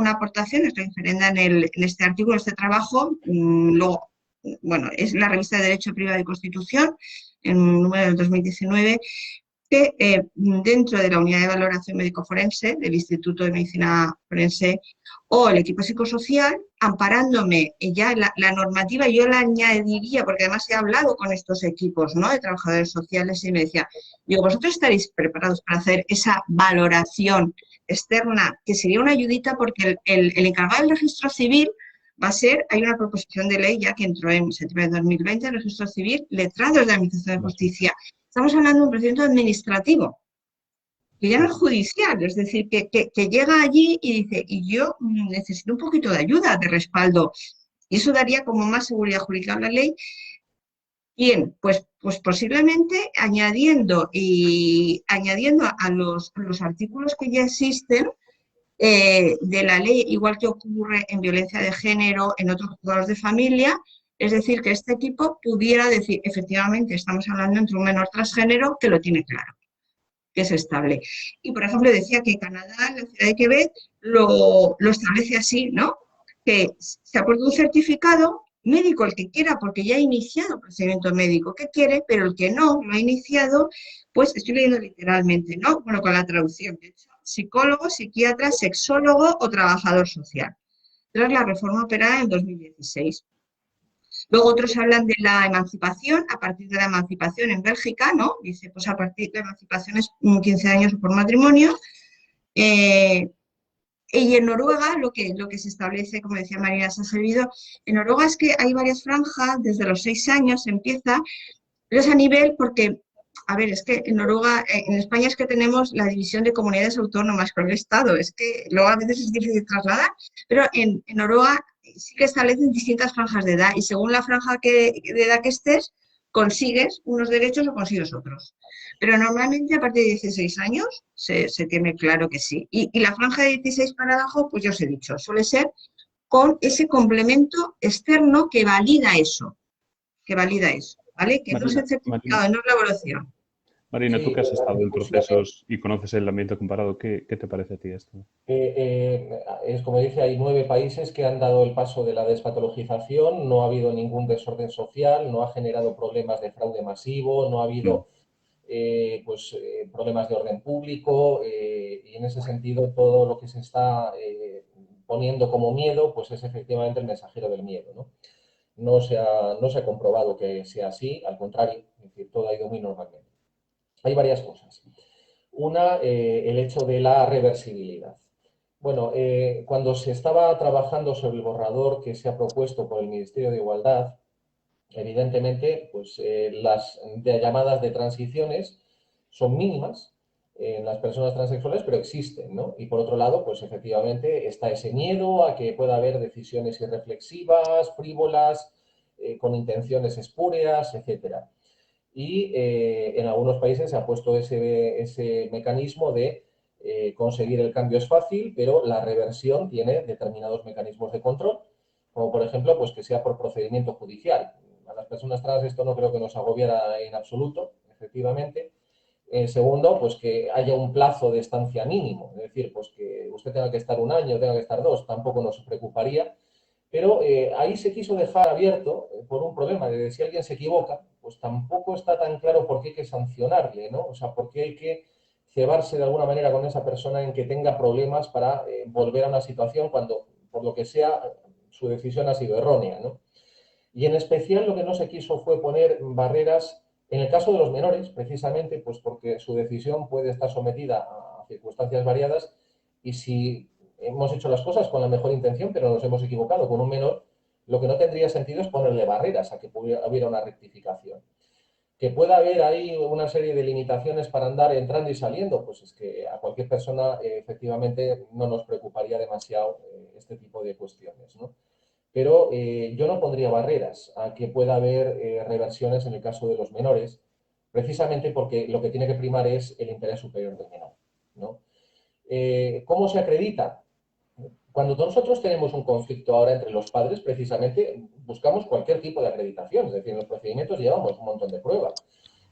aportación, estoy referenda en este artículo, en este trabajo, luego, bueno, es la revista de Derecho Privado y Constitución, en un número del 2019, que dentro de la unidad de valoración médico-forense del Instituto de Medicina Forense o el equipo psicosocial, amparándome ya en la normativa, yo la añadiría, porque además he hablado con estos equipos, ¿no?, de trabajadores sociales y me decía, digo, ¿vosotros estaréis preparados para hacer esa valoración externa? Que sería una ayudita porque el encargado del registro civil va a ser, hay una proposición de ley ya que entró en septiembre de 2020, el registro civil, letrados de la Administración de Justicia. Estamos hablando de un procedimiento administrativo, que ya no es judicial, es decir, que llega allí y dice, y yo necesito un poquito de ayuda, de respaldo, y eso daría como más seguridad jurídica a la ley. Bien, pues posiblemente añadiendo a los artículos que ya existen de la ley, igual que ocurre en violencia de género, en otros juzgados de familia, es decir, que este equipo pudiera decir, efectivamente, estamos hablando entre un menor transgénero que lo tiene claro, que es estable. Y, por ejemplo, decía que Canadá, la ciudad de Quebec, lo establece así, ¿no? Que se aporta un certificado médico, el que quiera, porque ya ha iniciado el procedimiento médico que quiere, pero el que no lo ha iniciado, pues estoy leyendo literalmente, ¿no? Bueno, con la traducción, de hecho, psicólogo, psiquiatra, sexólogo o trabajador social, tras la reforma operada en 2016. Luego otros hablan de la emancipación, a partir de la emancipación en Bélgica, ¿no? Dice, pues a partir de la emancipación es 15 años por matrimonio. Y en Noruega lo que se establece, como decía Marina, se ha servido, en Noruega es que hay varias franjas, desde los 6 años empieza, pero es a nivel porque, a ver, es que en Noruega, en España es que tenemos la división de comunidades autónomas con el Estado, es que luego a veces es difícil trasladar, pero en Noruega sí que establecen distintas franjas de edad y según la franja de edad que estés, consigues unos derechos o consigues otros. Pero normalmente a partir de 16 años se tiene claro que sí. Y la franja de 16 para abajo, pues ya os he dicho, suele ser con ese complemento externo que valida eso, ¿vale? Que no es el certificado, no es la evaluación. Marina, tú Sí, que has estado en justo, procesos y conoces el ambiente comparado, ¿qué te parece a ti esto? es como dice, hay 9 países que han dado el paso de la despatologización, no ha habido ningún desorden social, no ha generado problemas de fraude masivo, no ha Mm. habido problemas de orden público y en ese sentido todo lo que se está poniendo como miedo pues es efectivamente el mensajero del miedo, ¿no? No se ha comprobado que sea así, al contrario, es decir, todo ha ido muy normalmente. Hay varias cosas. Una, el hecho de la reversibilidad. Bueno, cuando se estaba trabajando sobre el borrador que se ha propuesto por el Ministerio de Igualdad, evidentemente, pues las llamadas de transiciones son mínimas en las personas transexuales, pero existen, ¿no? Y por otro lado, pues efectivamente está ese miedo a que pueda haber decisiones irreflexivas, frívolas, con intenciones espurias, etcétera. Y en algunos países se ha puesto ese mecanismo de conseguir el cambio es fácil, pero la reversión tiene determinados mecanismos de control, como por ejemplo, pues que sea por procedimiento judicial. A las personas trans esto no creo que nos agobiara en absoluto, efectivamente. Segundo, pues que haya un plazo de estancia mínimo, es decir, pues que usted tenga que estar 1 año, tenga que estar 2, tampoco nos preocuparía. Pero ahí se quiso dejar abierto por un problema de si alguien se equivoca, pues tampoco está tan claro por qué hay que sancionarle, ¿no? O sea, por qué hay que cebarse de alguna manera con esa persona en que tenga problemas para volver a una situación cuando, por lo que sea, su decisión ha sido errónea, ¿no? Y en especial lo que no se quiso fue poner barreras, en el caso de los menores, precisamente, pues porque su decisión puede estar sometida a circunstancias variadas y si hemos hecho las cosas con la mejor intención, pero nos hemos equivocado con un menor, lo que no tendría sentido es ponerle barreras a que hubiera una rectificación. Que pueda haber ahí una serie de limitaciones para andar entrando y saliendo, pues es que a cualquier persona efectivamente no nos preocuparía demasiado este tipo de cuestiones, ¿no? Pero yo no pondría barreras a que pueda haber reversiones en el caso de los menores, precisamente porque lo que tiene que primar es el interés superior del menor, ¿no? ¿Cómo se acredita? Cuando nosotros tenemos un conflicto ahora entre los padres, precisamente buscamos cualquier tipo de acreditación. Es decir, en los procedimientos llevamos un montón de pruebas.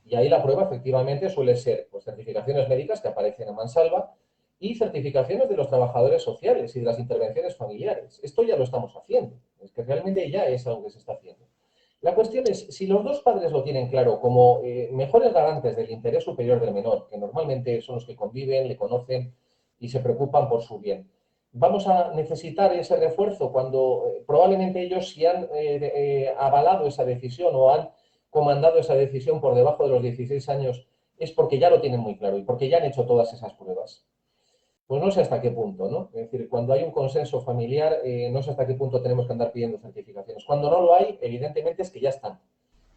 Y ahí la prueba efectivamente suele ser pues, certificaciones médicas que aparecen a mansalva y certificaciones de los trabajadores sociales y de las intervenciones familiares. Esto ya lo estamos haciendo. Es que realmente ya es algo que se está haciendo. La cuestión es, si los dos padres lo tienen claro como mejores garantes del interés superior del menor, que normalmente son los que conviven, le conocen y se preocupan por su bien, vamos a necesitar ese refuerzo cuando probablemente ellos si han avalado esa decisión o han comandado esa decisión por debajo de los 16 años es porque ya lo tienen muy claro y porque ya han hecho todas esas pruebas. Pues no sé hasta qué punto, ¿no? Es decir, cuando hay un consenso familiar, no sé hasta qué punto tenemos que andar pidiendo certificaciones. Cuando no lo hay, evidentemente es que ya están.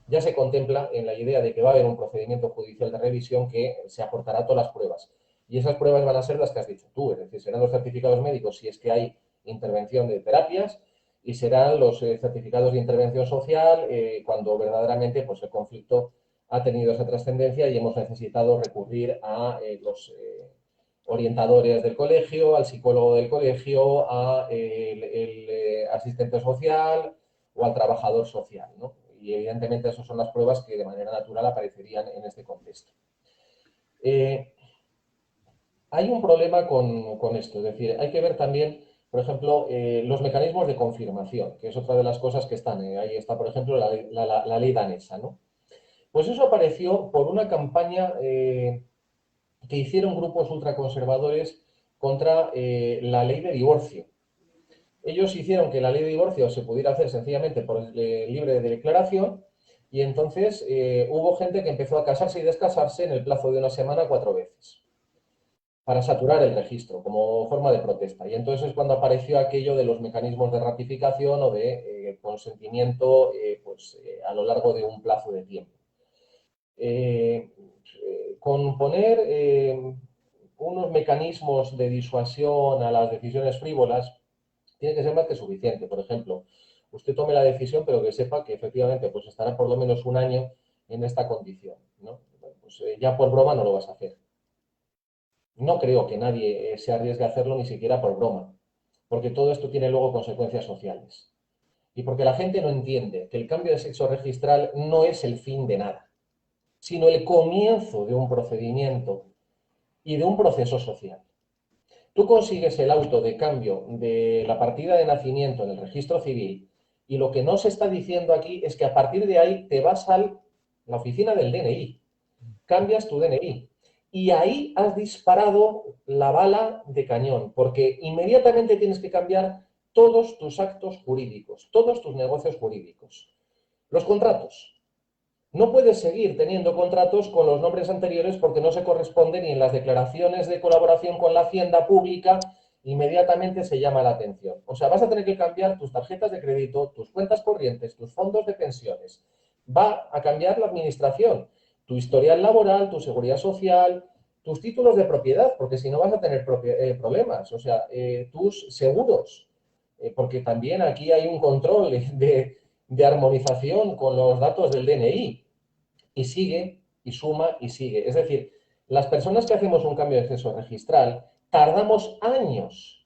Ya se contempla en la idea de que va a haber un procedimiento judicial de revisión que se aportará todas las pruebas. Y esas pruebas van a ser las que has dicho tú, es decir, serán los certificados médicos si es que hay intervención de terapias y serán los certificados de intervención social cuando verdaderamente pues, el conflicto ha tenido esa trascendencia y hemos necesitado recurrir a los orientadores del colegio, al psicólogo del colegio, al asistente social o al trabajador social, ¿no? Y evidentemente esas son las pruebas que de manera natural aparecerían en este contexto. Hay un problema con esto, es decir, hay que ver también, por ejemplo, los mecanismos de confirmación, que es otra de las cosas que están. Ahí está, por ejemplo, la ley danesa, ¿no? Pues eso apareció por una campaña que hicieron grupos ultraconservadores contra la ley de divorcio. Ellos hicieron que la ley de divorcio se pudiera hacer sencillamente por libre de declaración y entonces hubo gente que empezó a casarse y descasarse en el plazo de una semana 4 veces para saturar el registro como forma de protesta. Y entonces es cuando apareció aquello de los mecanismos de ratificación o de consentimiento a lo largo de un plazo de tiempo. Con poner unos mecanismos de disuasión a las decisiones frívolas tiene que ser más que suficiente. Por ejemplo, usted tome la decisión, pero que sepa que efectivamente pues estará por lo menos un año en esta condición, ¿no? Pues ya por broma no lo vas a hacer. No creo que nadie se arriesgue a hacerlo ni siquiera por broma, porque todo esto tiene luego consecuencias sociales. Y porque la gente no entiende que el cambio de sexo registral no es el fin de nada, sino el comienzo de un procedimiento y de un proceso social. Tú consigues el auto de cambio de la partida de nacimiento en el registro civil y lo que no se está diciendo aquí es que a partir de ahí te vas a la oficina del DNI, cambias tu DNI y ahí has disparado la bala de cañón, porque inmediatamente tienes que cambiar todos tus actos jurídicos, todos tus negocios jurídicos. Los contratos. No puedes seguir teniendo contratos con los nombres anteriores porque no se corresponden y en las declaraciones de colaboración con la Hacienda Pública inmediatamente se llama la atención. O sea, vas a tener que cambiar tus tarjetas de crédito, tus cuentas corrientes, tus fondos de pensiones. Va a cambiar la administración, tu historial laboral, tu seguridad social, tus títulos de propiedad, porque si no vas a tener problemas. O sea, tus seguros, porque también aquí hay un control de armonización con los datos del DNI. Y sigue, y suma, y sigue. Es decir, las personas que hacemos un cambio de sexo registral tardamos años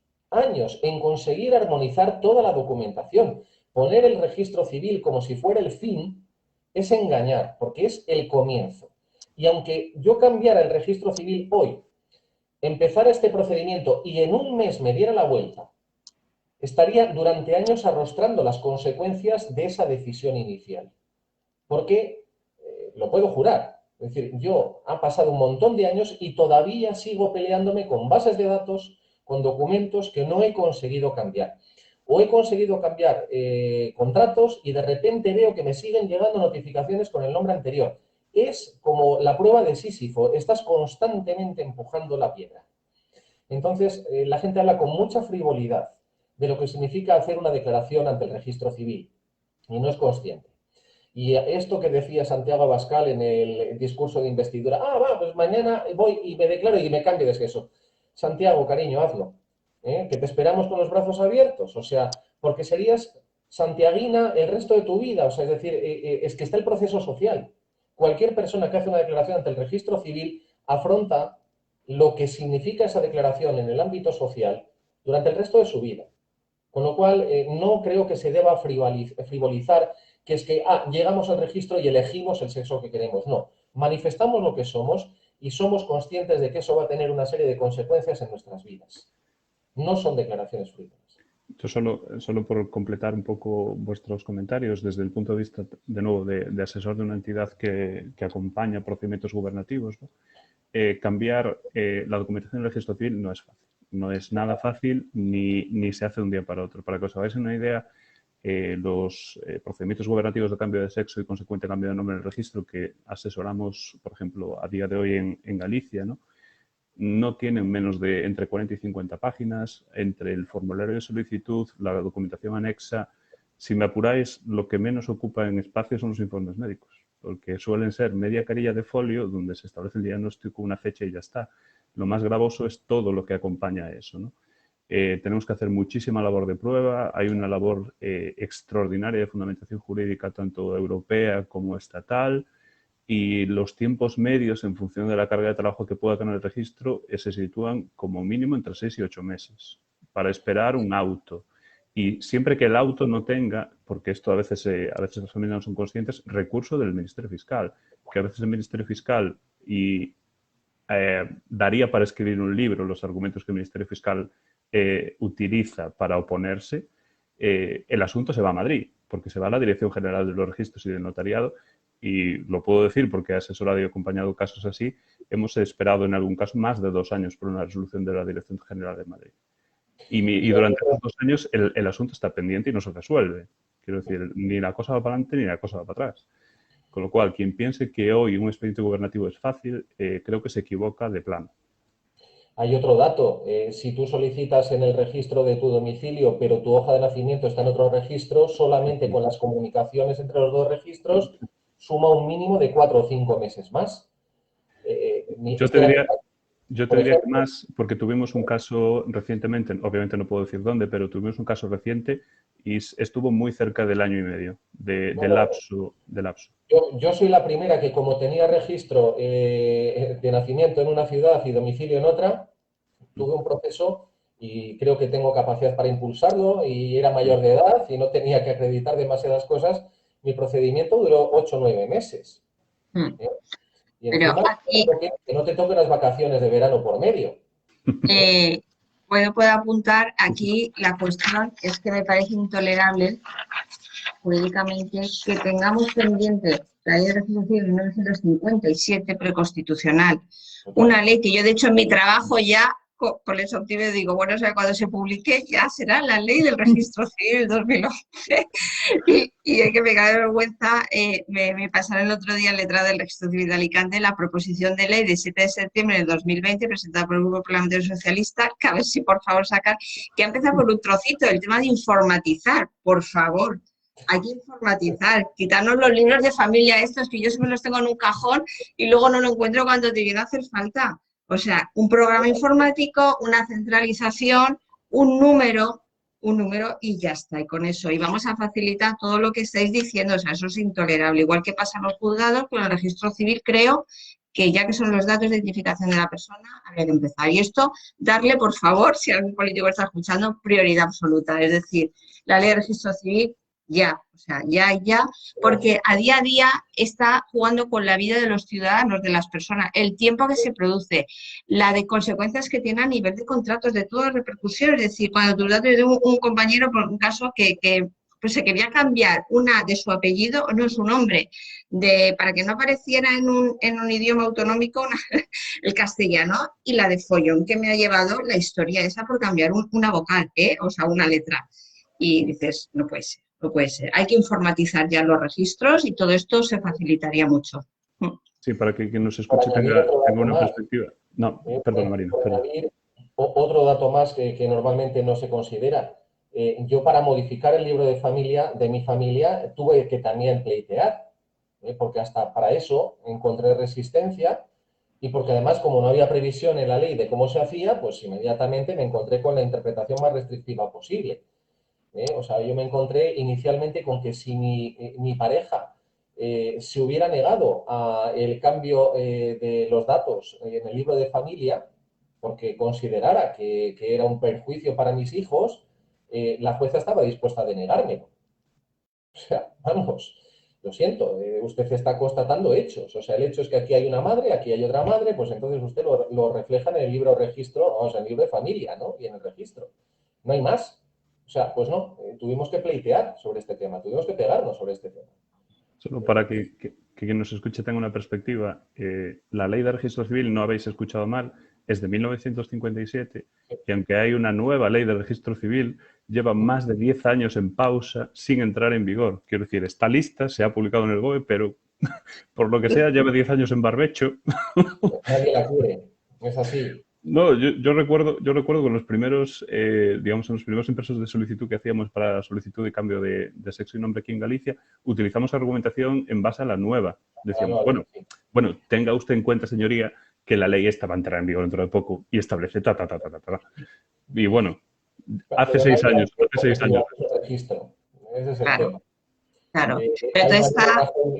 en conseguir armonizar toda la documentación. Poner el registro civil como si fuera el fin es engañar, porque es el comienzo. Y aunque yo cambiara el registro civil hoy, empezara este procedimiento y en un mes me diera la vuelta, estaría durante años arrostrando las consecuencias de esa decisión inicial. Porque lo puedo jurar. Es decir, yo ha pasado un montón de años y todavía sigo peleándome con bases de datos, con documentos que no he conseguido cambiar. O he conseguido cambiar contratos y de repente veo que me siguen llegando notificaciones con el nombre anterior. Es como la prueba de Sísifo, estás constantemente empujando la piedra. Entonces, la gente habla con mucha frivolidad de lo que significa hacer una declaración ante el registro civil y no es consciente. Y esto que decía Santiago Abascal en el discurso de investidura, pues mañana voy y me declaro y me cambio de sexo. Santiago, cariño, hazlo, que te esperamos con los brazos abiertos, o sea, porque serías santiaguina el resto de tu vida, o sea, es decir, es que está el proceso social. Cualquier persona que hace una declaración ante el registro civil afronta lo que significa esa declaración en el ámbito social, durante el resto de su vida. Con lo cual, no creo que se deba frivolizar, que es que llegamos al registro y elegimos el sexo que queremos. No, manifestamos lo que somos y somos conscientes de que eso va a tener una serie de consecuencias en nuestras vidas. No son declaraciones frívolas. Yo solo por completar un poco vuestros comentarios, desde el punto de vista, de nuevo, de asesor de una entidad que acompaña procedimientos gubernativos, ¿no? Cambiar la documentación del registro civil no es fácil. No es nada fácil ni se hace de un día para otro. Para que os hagáis una idea, los procedimientos gubernativos de cambio de sexo y consecuente cambio de nombre en el registro que asesoramos, por ejemplo, a día de hoy en Galicia, no tienen menos de entre 40 y 50 páginas, entre el formulario de solicitud, la documentación anexa. Si me apuráis, lo que menos ocupa en espacio son los informes médicos, porque suelen ser media carilla de folio donde se establece el diagnóstico, una fecha y ya está. Lo más gravoso es todo lo que acompaña a eso, ¿no? Tenemos que hacer muchísima labor de prueba, hay una labor extraordinaria de fundamentación jurídica, tanto europea como estatal, y los tiempos medios en función de la carga de trabajo que pueda tener el registro se sitúan como mínimo entre 6 y 8 meses para esperar un auto. Y siempre que el auto no tenga, porque esto a veces las familias no son conscientes, recurso del Ministerio Fiscal, que a veces el Ministerio Fiscal daría para escribir un libro los argumentos que el Ministerio Fiscal utiliza para oponerse, el asunto se va a Madrid, porque se va a la Dirección General de los Registros y del Notariado, y lo puedo decir porque he asesorado y acompañado casos así, hemos esperado en algún caso más de 2 años por una resolución de la Dirección General de Madrid. Y durante esos 2 años el asunto está pendiente y no se resuelve. Quiero decir, ni la cosa va para adelante ni la cosa va para atrás. Con lo cual, quien piense que hoy un expediente gubernativo es fácil, creo que se equivoca de plano. Hay otro dato, si tú solicitas en el registro de tu domicilio, pero tu hoja de nacimiento está en otro registro, solamente con las comunicaciones entre los dos registros suma un mínimo de 4 o 5 meses más. Yo te diría que más, porque tuvimos un caso recientemente, obviamente no puedo decir dónde, pero tuvimos un caso reciente y estuvo muy cerca del año y medio de lapso. Yo soy la primera que, como tenía registro de nacimiento en una ciudad y domicilio en otra, tuve un proceso y creo que tengo capacidad para impulsarlo y era mayor de edad y no tenía que acreditar demasiadas cosas. Mi procedimiento duró 8 o 9 meses. Y encima, aquí, que no te toquen las vacaciones de verano por medio. puedo apuntar aquí la cuestión, es que me parece intolerable jurídicamente que tengamos pendiente la ley de registro civil de 1957 preconstitucional, una ley que yo de hecho en mi trabajo ya con eso optimismo digo, bueno, o sea, cuando se publique ya será la ley del registro civil 2011 y es que me cae de vergüenza, me pasaron el otro día en letra del registro civil de Alicante la proposición de ley de 7 de septiembre del 2020 presentada por el Grupo Parlamentario Socialista, que a ver si por favor sacar, que ha empezado por un trocito, el tema de informatizar, por favor. Hay que informatizar, quitarnos los libros de familia estos que yo siempre los tengo en un cajón y luego no lo encuentro cuando te viene a hacer falta. O sea, un programa informático, una centralización, un número y ya está. Y con eso, y vamos a facilitar todo lo que estáis diciendo. O sea, eso es intolerable. Igual que pasa en los juzgados, con el registro civil creo que ya que son los datos de identificación de la persona, habría que empezar. Y esto, darle, por favor, si algún político está escuchando, prioridad absoluta. Es decir, la ley de registro civil ya, o sea, ya, porque a día está jugando con la vida de los ciudadanos, de las personas, el tiempo que se produce, la de consecuencias que tiene a nivel de contratos, de todas las repercusiones. Es decir, cuando tus datos de un compañero, por un caso que pues se quería cambiar una de su apellido, no su nombre, para que no apareciera en un idioma autonómico el castellano, y la de follón que me ha llevado la historia esa por cambiar una vocal, o sea, una letra. Y dices, no puede ser. No puede ser. Hay que informatizar ya los registros y todo esto se facilitaría mucho. Sí, para que quien nos escuche tenga una perspectiva. No, perdona, Marina. Otro dato más que normalmente no se considera. Yo, para modificar el libro de mi familia, tuve que también pleitear, porque hasta para eso encontré resistencia y porque además, como no había previsión en la ley de cómo se hacía, pues inmediatamente me encontré con la interpretación más restrictiva posible. O sea, yo me encontré inicialmente con que si mi pareja se hubiera negado a el cambio de los datos en el libro de familia, porque considerara que era un perjuicio para mis hijos, la jueza estaba dispuesta a denegármelo. O sea, vamos, lo siento, usted está constatando hechos. O sea, el hecho es que aquí hay una madre, aquí hay otra madre, pues entonces usted lo refleja en el libro registro, vamos, en el libro de familia, ¿no? Y en el registro. No hay más. O sea, pues no, tuvimos que pleitear sobre este tema, tuvimos que pegarnos sobre este tema. Solo para que quien nos escuche tenga una perspectiva, la ley de registro civil, no habéis escuchado mal, es de 1957 y aunque hay una nueva ley de registro civil, lleva más de 10 años en pausa sin entrar en vigor. Quiero decir, está lista, se ha publicado en el BOE, pero por lo que sea lleva 10 años en barbecho. Nadie la quiere, es así. No, yo recuerdo con los primeros, digamos, en los primeros impresos de solicitud que hacíamos para la solicitud de cambio de sexo y nombre aquí en Galicia, utilizamos argumentación en base a la nueva. Decíamos, bueno, tenga usted en cuenta, señoría, que la ley esta va a entrar en vigor dentro de poco y establece ta. Y bueno, hace 6 años. Registro. Ese es el Claro, tema. claro. Pero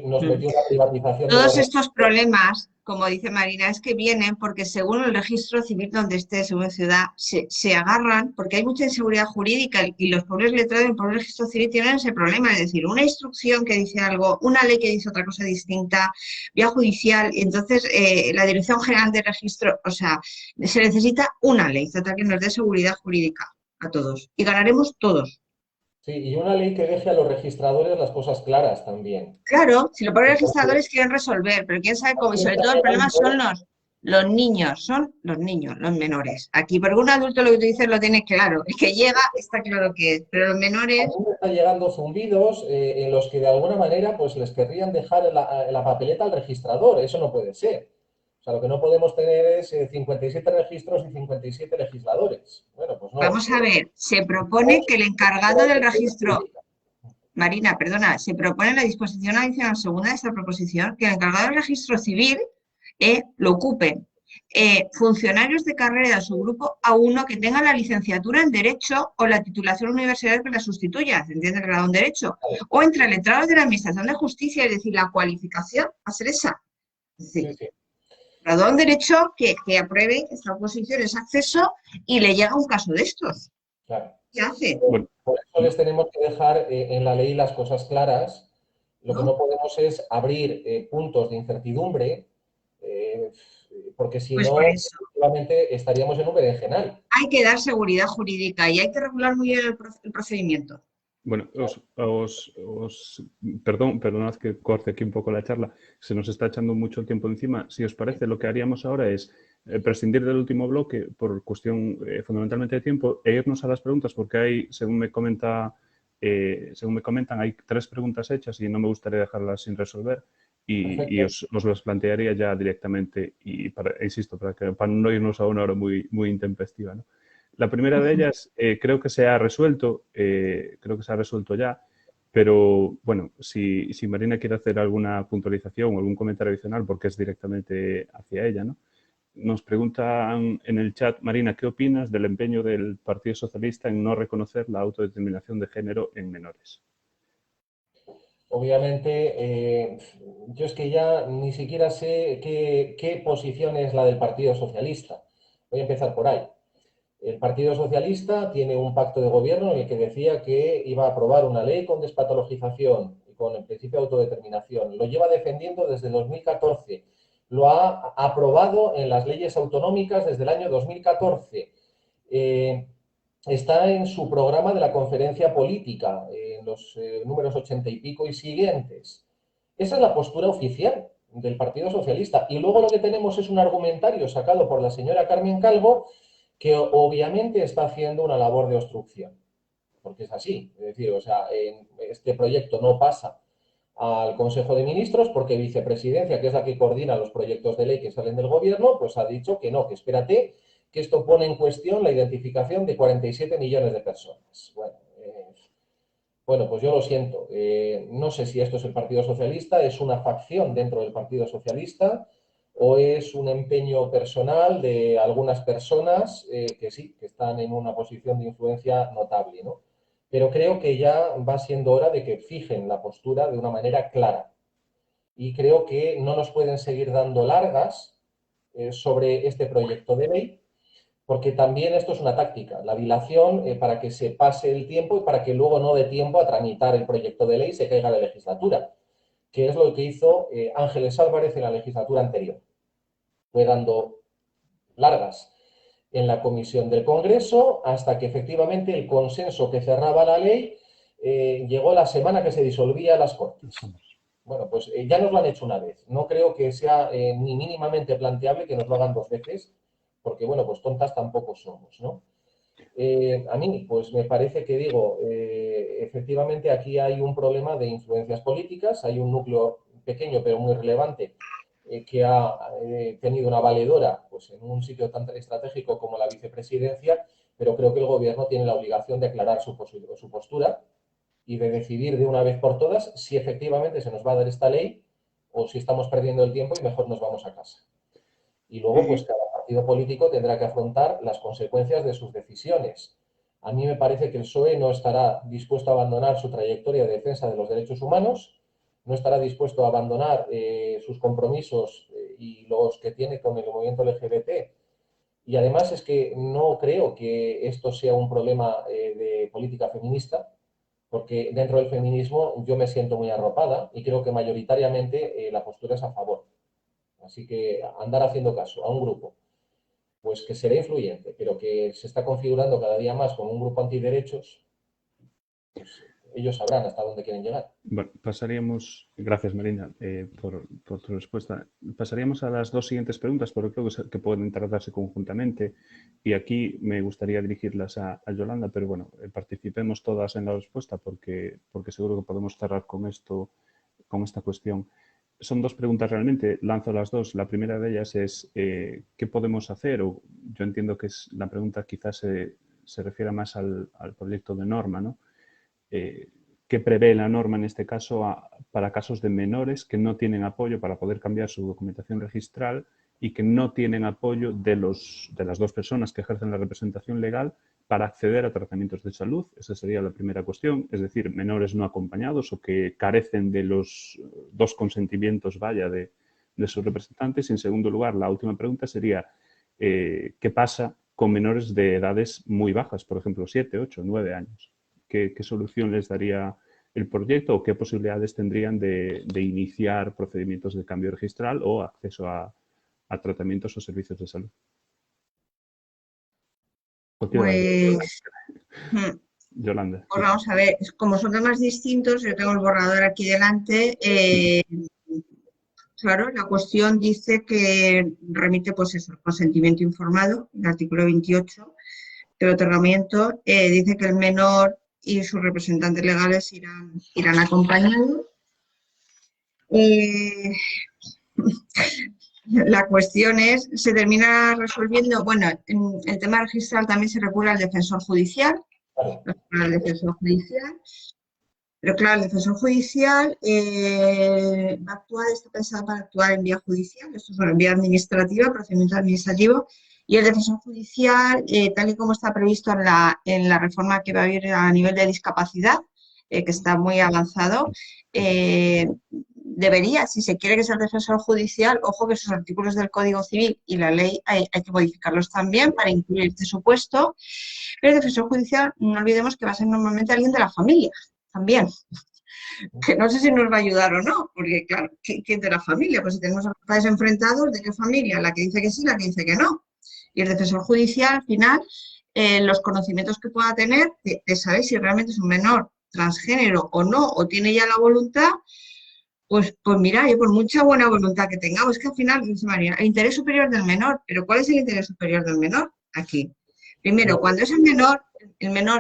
Nos metió una privatización. todos estos problemas, como dice Marina, es que vienen porque según el registro civil donde esté, según ciudad, se agarran, porque hay mucha inseguridad jurídica y los pobres letrados en el registro civil tienen ese problema, es decir, una instrucción que dice algo, una ley que dice otra cosa distinta, vía judicial, y entonces la Dirección General de Registro, o sea, se necesita una ley total que nos dé seguridad jurídica a todos y ganaremos todos. Sí, y una ley que deje a los registradores las cosas claras también. Claro, si lo ponen registradores quieren resolver, pero quién sabe cómo. Y sobre todo el problema son los niños, los menores. Aquí, porque un adulto lo que tú dices lo tiene claro. El que llega está claro que es, pero los menores... A mí me están llegando zumbidos en los que de alguna manera pues les querrían dejar la papeleta al registrador. Eso no puede ser. O sea, lo que no podemos tener es 57 registros y 57 legisladores. Bueno, pues no. Vamos a ver, se propone que el encargado del registro... Marina, perdona, se propone en la disposición adicional segunda de esta proposición que el encargado del registro civil lo ocupen funcionarios de carrera de su grupo A1 que tengan la licenciatura en Derecho o la titulación universitaria que la sustituya, ¿se entiende? El grado en Derecho. O entre letrados de la Administración de Justicia, es decir, la cualificación va a ser esa. Es decir, graduado en Derecho que apruebe esta oposición, ese acceso y le llega un caso de estos. Claro. ¿Qué hace? Por eso les tenemos que dejar en la ley las cosas claras. Lo que no podemos es abrir puntos de incertidumbre, porque si no, efectivamente estaríamos en un berenjenal. Hay que dar seguridad jurídica y hay que regular muy bien el procedimiento. Bueno, perdonad que corte aquí un poco la charla, se nos está echando mucho tiempo encima. Si os parece, lo que haríamos ahora es prescindir del último bloque por cuestión fundamentalmente de tiempo e irnos a las preguntas, porque hay, según me comentan, hay 3 preguntas hechas y no me gustaría dejarlas sin resolver y os las plantearía ya directamente y, insisto, para no irnos a una hora muy, muy intempestiva, ¿no? La primera de ellas creo que se ha resuelto, ya, pero bueno, si Marina quiere hacer alguna puntualización o algún comentario adicional, porque es directamente hacia ella, ¿no? Nos preguntan en el chat, Marina, ¿qué opinas del empeño del Partido Socialista en no reconocer la autodeterminación de género en menores? Obviamente, yo es que ya ni siquiera sé qué posición es la del Partido Socialista. Voy a empezar por ahí. El Partido Socialista tiene un pacto de gobierno en el que decía que iba a aprobar una ley con despatologización y con el principio de autodeterminación. Lo lleva defendiendo desde el 2014. Lo ha aprobado en las leyes autonómicas desde el año 2014. Está en su programa de la conferencia política, en los números 80 y pico y siguientes. Esa es la postura oficial del Partido Socialista. Y luego lo que tenemos es un argumentario sacado por la señora Carmen Calvo, que obviamente está haciendo una labor de obstrucción, porque es así. Es decir, o sea, este proyecto no pasa al Consejo de Ministros porque Vicepresidencia, que es la que coordina los proyectos de ley que salen del Gobierno, pues ha dicho que no, que espérate, que esto pone en cuestión la identificación de 47 millones de personas. Bueno, pues yo lo siento. No sé si esto es el Partido Socialista, es una facción dentro del Partido Socialista, o es un empeño personal de algunas personas que sí, que están en una posición de influencia notable, ¿no? Pero creo que ya va siendo hora de que fijen la postura de una manera clara. Y creo que no nos pueden seguir dando largas sobre este proyecto de ley, porque también esto es una táctica, la dilación para que se pase el tiempo y para que luego no dé tiempo a tramitar el proyecto de ley y se caiga la legislatura, que es lo que hizo Ángeles Álvarez en la legislatura anterior. Fue dando largas en la comisión del Congreso hasta que efectivamente el consenso que cerraba la ley llegó la semana que se disolvía las Cortes. Bueno, pues ya nos lo han hecho una vez. No creo que sea ni mínimamente planteable que nos lo hagan 2 veces, porque, bueno, pues tontas tampoco somos, ¿no? A mí, pues me parece que, digo, efectivamente aquí hay un problema de influencias políticas, hay un núcleo pequeño pero muy relevante que ha tenido una valedora pues, en un sitio tan estratégico como la vicepresidencia, pero creo que el gobierno tiene la obligación de aclarar su postura y de decidir de una vez por todas si efectivamente se nos va a dar esta ley o si estamos perdiendo el tiempo y mejor nos vamos a casa. Y luego, pues cada partido político tendrá que afrontar las consecuencias de sus decisiones. A mí me parece que el PSOE no estará dispuesto a abandonar su trayectoria de defensa de los derechos humanos, no estará dispuesto a abandonar sus compromisos y los que tiene con el movimiento LGBT. Y además es que no creo que esto sea un problema de política feminista, porque dentro del feminismo yo me siento muy arropada y creo que mayoritariamente la postura es a favor. Así que andar haciendo caso a un grupo, pues que será influyente, pero que se está configurando cada día más como un grupo antiderechos, pues ellos sabrán hasta dónde quieren llegar. Bueno, pasaríamos, gracias Marina por tu respuesta, pasaríamos a las 2 siguientes preguntas, porque creo que pueden tratarse conjuntamente y aquí me gustaría dirigirlas a Yolanda, pero bueno, participemos todas en la respuesta porque seguro que podemos cerrar con esta cuestión. Son 2 preguntas realmente, lanzo las 2. La primera de ellas es ¿qué podemos hacer? O yo entiendo que la pregunta quizás se refiere más al proyecto de norma, ¿no? ¿Qué prevé la norma en este caso para casos de menores que no tienen apoyo para poder cambiar su documentación registral y que no tienen apoyo de las 2 personas que ejercen la representación legal para acceder a tratamientos de salud? Esa sería la primera cuestión, es decir, menores no acompañados o que carecen de los 2 consentimientos, de sus representantes. Y en segundo lugar, la última pregunta sería ¿qué pasa con menores de edades muy bajas, por ejemplo, 7, 8, 9 años? ¿Qué solución les daría el proyecto o qué posibilidades tendrían de iniciar procedimientos de cambio registral o acceso a tratamientos o servicios de salud? Pues, Yolanda. Pues vamos a ver, como son temas distintos, yo tengo el borrador aquí delante. Claro, la cuestión dice que remite, pues eso, el consentimiento informado, el artículo 28 del otorgamiento, dice que el menor y sus representantes legales irán acompañados. La cuestión es, se termina resolviendo, bueno, en el tema registral también se recurre al defensor judicial, pero claro, el defensor judicial va a actuar, está pensado para actuar en vía judicial, esto es una vía administrativa, procedimiento administrativo, y el defensor judicial, tal y como está previsto en la reforma que va a haber a nivel de discapacidad, que está muy avanzado, debería, si se quiere que sea el defensor judicial, ojo que esos artículos del Código Civil y la ley hay que modificarlos también para incluir este supuesto, pero el defensor judicial no olvidemos que va a ser normalmente alguien de la familia también, que no sé si nos va a ayudar o no, porque claro, ¿quién de la familia? Pues si tenemos a los padres enfrentados, ¿de qué familia? La que dice que sí, la que dice que no. Y el defensor judicial, al final, los conocimientos que pueda tener de saber si realmente es un menor transgénero o no, o tiene ya la voluntad, pues mira, por mucha buena voluntad que tengamos, es que al final, dice María, el interés superior del menor, pero ¿cuál es el interés superior del menor? Aquí. Primero, cuando es el menor,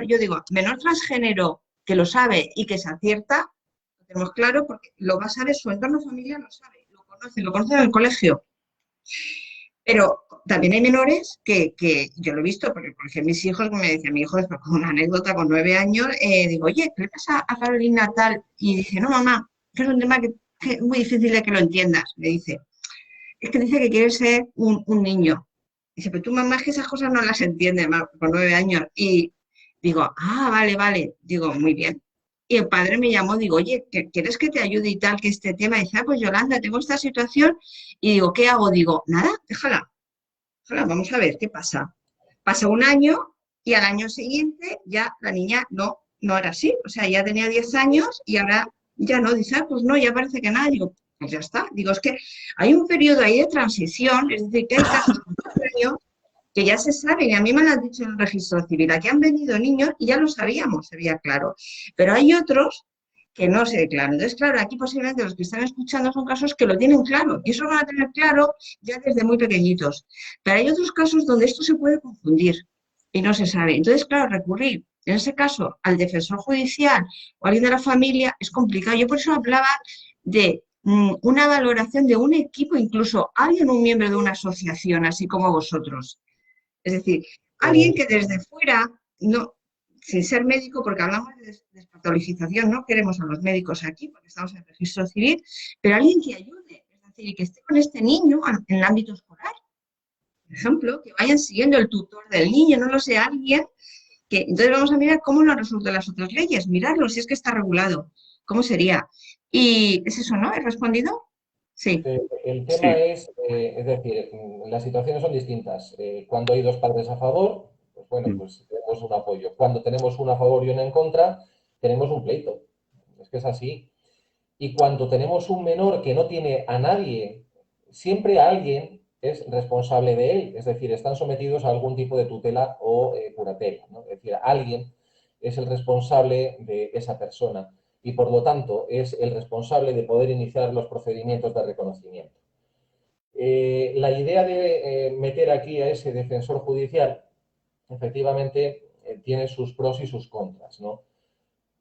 yo digo, menor transgénero que lo sabe y que se acierta, lo tenemos claro porque lo va a saber, su entorno familiar lo sabe, lo conoce en el colegio. Pero también hay menores que yo lo he visto, porque por ejemplo mis hijos me decían, mi hijo es con una anécdota con 9 años, digo, oye, ¿qué le pasa a Carolina tal? Y dice, no mamá, que es un tema que es muy difícil de que lo entiendas, me dice. Es que dice que quiere ser un niño. Dice, pero tu mamá es que esas cosas no las entiende, con 9 años. Y digo, vale, digo, muy bien. Y el padre me llamó, digo, oye, ¿quieres que te ayude y tal, que este tema? Y dice, pues Yolanda, tengo esta situación. Y digo, ¿qué hago? Digo, nada, déjala, vamos a ver, ¿qué pasa? Pasa un año y al año siguiente ya la niña no era así. O sea, ya tenía 10 años y ahora ya no. Dice, pues no, ya parece que nada. Digo, pues ya está. Digo, es que hay un periodo ahí de transición, es decir, que hay casos que ya se saben, y a mí me lo han dicho en el registro civil, aquí han venido niños y ya lo sabíamos, se veía claro. Pero hay otros que no se ve claro. Entonces, claro, aquí posiblemente los que están escuchando son casos que lo tienen claro, y eso lo van a tener claro ya desde muy pequeñitos. Pero hay otros casos donde esto se puede confundir y no se sabe. Entonces, claro, recurrir, en ese caso, al defensor judicial o a alguien de la familia es complicado. Yo por eso hablaba de una valoración de un equipo, incluso alguien, un miembro de una asociación, así como vosotros. Es decir, alguien que desde fuera, no, sin ser médico, porque hablamos de despatologización, no queremos a los médicos aquí, porque estamos en el registro civil, pero alguien que ayude, es decir, que esté con este niño en el ámbito escolar. Por ejemplo, que vayan siguiendo el tutor del niño, no lo sé, alguien que... Entonces vamos a mirar cómo lo resuelven las otras leyes, mirarlo, si es que está regulado, cómo sería. Y es eso, ¿no? ¿He respondido? Sí. El tema es decir, las situaciones son distintas. Cuando hay dos padres a favor, pues bueno, pues tenemos un apoyo. Cuando tenemos uno a favor y uno en contra, tenemos un pleito. Es que es así. Y cuando tenemos un menor que no tiene a nadie, siempre alguien es responsable de él. Es decir, están sometidos a algún tipo de tutela o curatela, ¿no? Es decir, alguien es el responsable de esa persona y por lo tanto es el responsable de poder iniciar los procedimientos de reconocimiento. La idea de meter aquí a ese defensor judicial efectivamente tiene sus pros y sus contras, ¿no?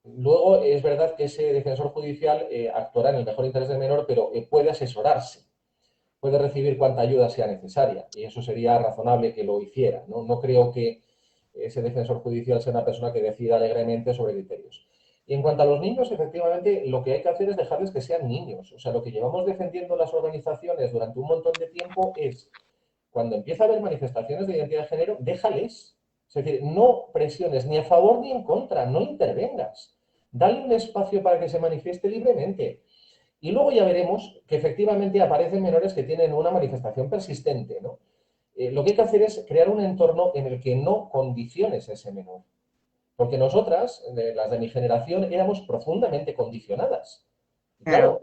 Luego es verdad que ese defensor judicial actuará en el mejor interés del menor, pero puede asesorarse, puede recibir cuanta ayuda sea necesaria y eso sería razonable que lo hiciera, ¿no? No creo que ese defensor judicial sea una persona que decida alegremente sobre criterios. Y en cuanto a los niños, efectivamente, lo que hay que hacer es dejarles que sean niños. O sea, lo que llevamos defendiendo las organizaciones durante un montón de tiempo es, cuando empieza a haber manifestaciones de identidad de género, déjales. Es decir, no presiones ni a favor ni en contra, no intervengas. Dale un espacio para que se manifieste libremente. Y luego ya veremos que efectivamente aparecen menores que tienen una manifestación persistente, ¿no? Lo que hay que hacer es crear un entorno en el que no condiciones a ese menor. Porque nosotras, las de mi generación, éramos profundamente condicionadas. Y claro,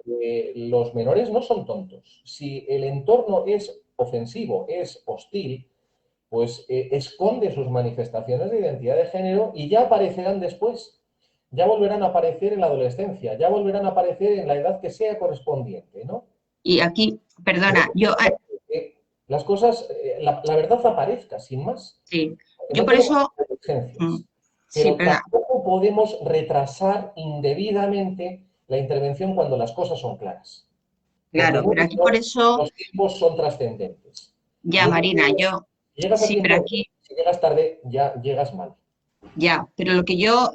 los menores no son tontos. Si el entorno es ofensivo, es hostil, pues esconde sus manifestaciones de identidad de género y ya aparecerán después. Ya volverán a aparecer en la adolescencia, ya volverán a aparecer en la edad que sea correspondiente, ¿no? Y aquí, perdona, yo... Las cosas, la verdad aparezca, sin más. Sí, No yo por eso... pero tampoco podemos retrasar indebidamente la intervención cuando las cosas son claras. Claro, pero aquí por eso... Los tiempos son trascendentes. Ya, Marina, yo... Si llegas a Sí, tiempo, pero aquí... si llegas tarde, ya llegas mal. Ya, pero lo que yo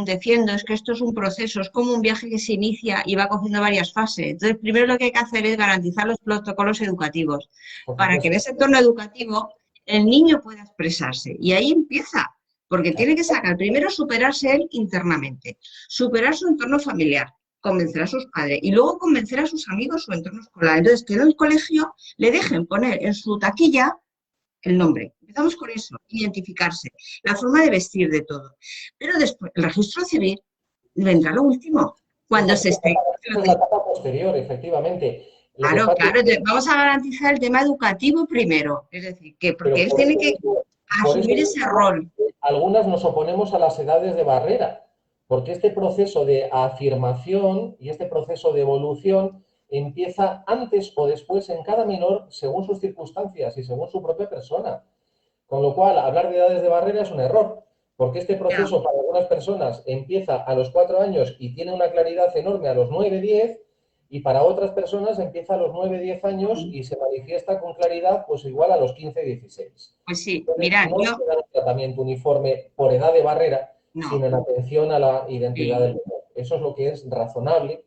defiendo es que esto es un proceso, es como un viaje que se inicia y va cogiendo varias fases. Entonces, primero lo que hay que hacer es garantizar los protocolos educativos para que en ese entorno educativo el niño pueda expresarse. Y ahí empieza, porque tiene que sacar, primero superarse él internamente, superar su entorno familiar, convencer a sus padres y luego convencer a sus amigos su entorno escolar. Entonces, que en el colegio le dejen poner en su taquilla el nombre. Empezamos con eso, identificarse, la forma de vestir de todo. Pero después, el registro civil vendrá lo último, cuando se esté... Es la etapa posterior, efectivamente. Claro, entonces vamos a garantizar el tema educativo primero, es decir, que porque él tiene que asumir ese rol. Algunas nos oponemos a las edades de barrera, porque este proceso de afirmación y este proceso de evolución empieza antes o después en cada menor según sus circunstancias y según su propia persona. Con lo cual, hablar de edades de barrera es un error, porque este proceso para algunas personas empieza a los 4 años y tiene una claridad enorme a los 9, 10, y para otras personas empieza a los 9, 10 años y se manifiesta con claridad pues igual a los 15, 16. Pues sí, Entonces, mirad, no es un tratamiento uniforme por edad de barrera, sino en atención a la identidad del menor. Eso es lo que es razonable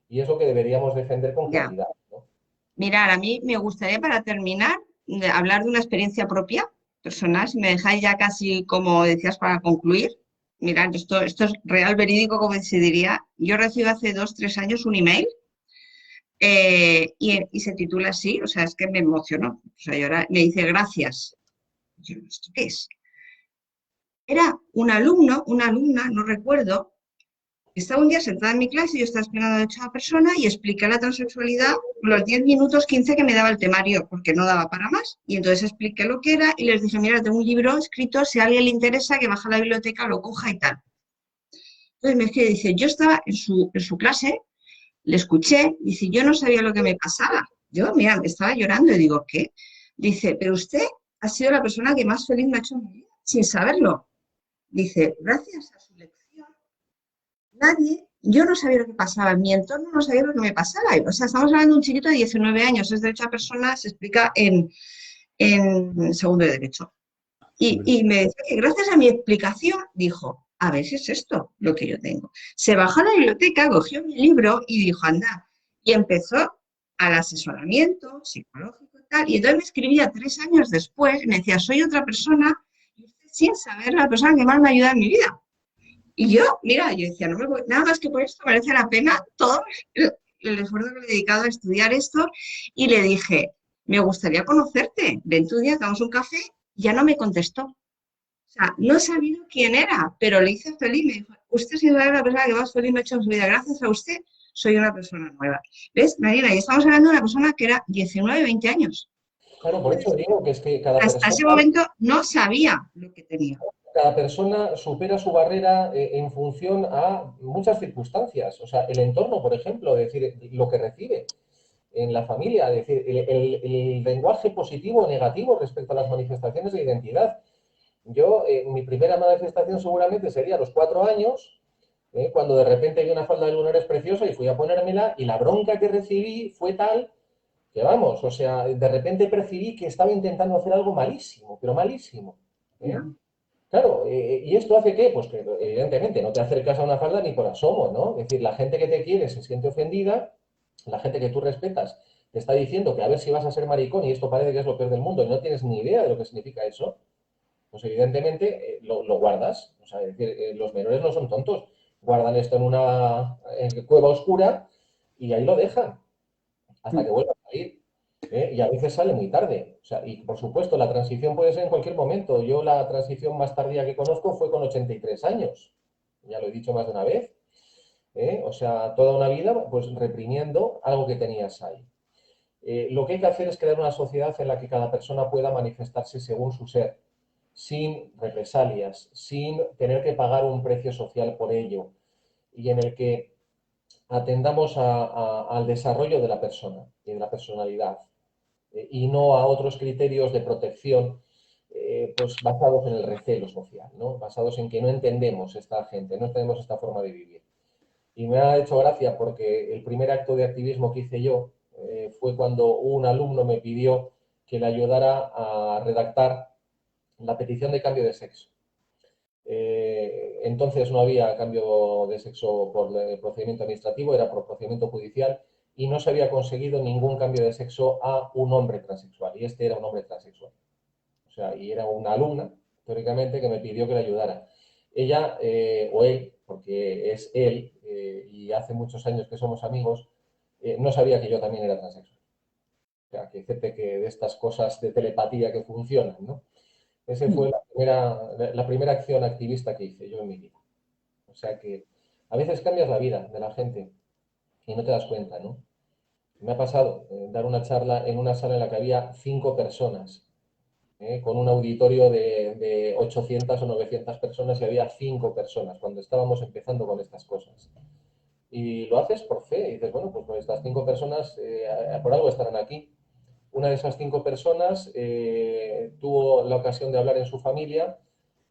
y es lo que deberíamos defender con claridad, ¿no? Mirad, a mí me gustaría para terminar hablar de una experiencia propia, personal, si me dejáis ya casi como decías para concluir. Mirad, esto es real, verídico, como se diría. Yo recibí hace 2, 3 años un email y se titula así, o sea, es que me emocionó. O sea, me dice gracias. Yo, ¿esto qué es? Era un alumno, una alumna, no recuerdo, estaba un día sentada en mi clase, yo estaba esperando a otra persona y expliqué la transexualidad los 10 minutos 15 que me daba el temario, porque no daba para más. Y entonces expliqué lo que era y les dije, mira, tengo un libro escrito, si a alguien le interesa, que baja a la biblioteca, lo coja y tal. Entonces me escribe, dice, yo estaba en su clase, le escuché, dice, yo no sabía lo que me pasaba. Yo, mira, me estaba llorando y digo, ¿qué? Dice, pero usted ha sido la persona que más feliz me ha hecho en mi vida, sin saberlo. Dice, gracias a su lección, nadie, yo no sabía lo que pasaba, en mi entorno no sabía lo que me pasaba. O sea, estamos hablando de un chiquito de 19 años, es derecho a persona, se explica en segundo de derecho. Y me decía que gracias a mi explicación dijo, a ver si es esto lo que yo tengo. Se bajó a la biblioteca, cogió mi libro y dijo, anda, y empezó al asesoramiento psicológico y tal. Y entonces me escribía 3 años después y me decía, soy otra persona, y usted sin saber la persona que más me ayuda en mi vida. Y yo, mira, yo decía, no me voy, nada más que por esto merece la pena todo el esfuerzo que le he dedicado a estudiar esto. Y le dije, me gustaría conocerte, ven tu día, damos un café. Ya no me contestó. O sea, no he sabido quién era, pero le hice feliz. Me dijo, usted sin duda es la persona que más feliz me ha hecho en su vida. Gracias a usted, soy una persona nueva. ¿Ves, Marina? Y estamos hablando de una persona que era 19, 20 años. Claro, por eso digo que es que Hasta ese momento no sabía lo que tenía. cada persona supera su barrera en función a muchas circunstancias. O sea, el entorno, por ejemplo, es decir, lo que recibe en la familia, es decir, el lenguaje positivo o negativo respecto a las manifestaciones de identidad. Yo, mi primera manifestación seguramente sería a los 4 años, cuando de repente vi una falda de lunares preciosa y fui a ponérmela y la bronca que recibí fue tal que vamos, o sea, de repente percibí que estaba intentando hacer algo malísimo, pero malísimo. ¿Eh? Claro, ¿y esto hace qué? Pues que evidentemente no te acercas a una falda ni por asomo, ¿no? Es decir, la gente que te quiere se siente ofendida, la gente que tú respetas te está diciendo que a ver si vas a ser maricón y esto parece que es lo peor del mundo y no tienes ni idea de lo que significa eso, pues evidentemente lo guardas. O sea, es decir, los menores no son tontos, guardan esto en una cueva oscura y ahí lo dejan hasta que vuelva a salir. Y a veces sale muy tarde. O sea, y por supuesto, la transición puede ser en cualquier momento. Yo la transición más tardía que conozco fue con 83 años. Ya lo he dicho más de una vez. O sea, toda una vida pues reprimiendo algo que tenías ahí. Lo que hay que hacer es crear una sociedad en la que cada persona pueda manifestarse según su ser, sin represalias, sin tener que pagar un precio social por ello, y en el que atendamos al desarrollo de la persona y de la personalidad, y no a otros criterios de protección pues basados en el recelo social, ¿no? Basados en que no entendemos esta gente, no entendemos esta forma de vivir. Y me ha hecho gracia porque el primer acto de activismo que hice yo fue cuando un alumno me pidió que le ayudara a redactar la petición de cambio de sexo. Entonces no había cambio de sexo por procedimiento administrativo, era por procedimiento judicial y no se había conseguido ningún cambio de sexo a un hombre transexual. Y este era un hombre transexual. O sea, y era una alumna, teóricamente, que me pidió que le ayudara. Ella, o él, porque es él, y hace muchos años que somos amigos, no sabía que yo también era transexual. O sea, que fíjate que de estas cosas de telepatía que funcionan, ¿no? Esa fue la primera acción activista que hice yo en mi vida. O sea que a veces cambias la vida de la gente y no te das cuenta, ¿no? Me ha pasado dar una charla en una sala en la que había 5 personas, con un auditorio de 800 o 900 personas y había 5 personas cuando estábamos empezando con estas cosas. Y lo haces por fe y dices, bueno, pues estas 5 personas por algo estarán aquí. Una de esas 5 personas tuvo la ocasión de hablar en su familia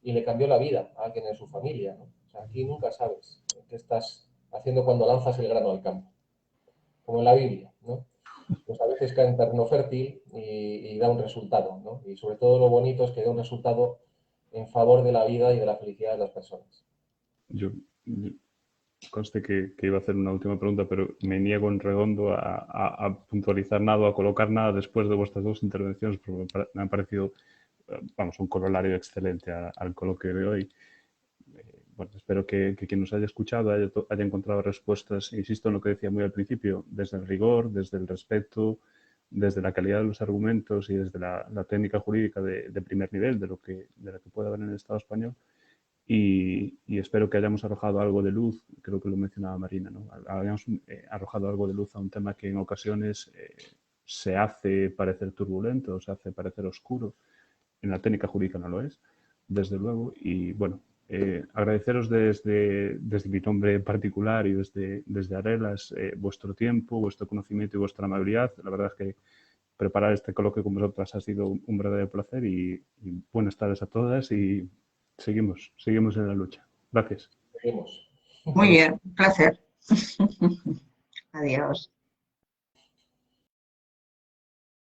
y le cambió la vida a alguien en su familia, ¿no? O sea, aquí nunca sabes qué estás haciendo cuando lanzas el grano al campo, como en la Biblia, ¿no? Pues a veces cae en terreno fértil y da un resultado, ¿no? Y sobre todo lo bonito es que da un resultado en favor de la vida y de la felicidad de las personas. Yo conste que iba a hacer una última pregunta, pero me niego en redondo a puntualizar nada o a colocar nada después de vuestras dos intervenciones, porque me ha parecido, vamos, un corolario excelente al coloquio de hoy. Bueno, espero que quien nos haya escuchado haya encontrado respuestas, insisto en lo que decía muy al principio, desde el rigor, desde el respeto, desde la calidad de los argumentos y desde la técnica jurídica de primer nivel de lo que puede haber en el Estado español. Y espero que hayamos arrojado algo de luz, creo que lo mencionaba Marina, ¿no? Hayamos arrojado algo de luz a un tema que en ocasiones se hace parecer turbulento, se hace parecer oscuro. En la técnica jurídica no lo es, desde luego. Y bueno, agradeceros desde mi nombre en particular y desde Arelas vuestro tiempo, vuestro conocimiento y vuestra amabilidad. La verdad es que preparar este coloquio con vosotras ha sido un verdadero placer y buenas tardes a todas y seguimos en la lucha. Gracias. Seguimos. Muy bien, placer. Adiós.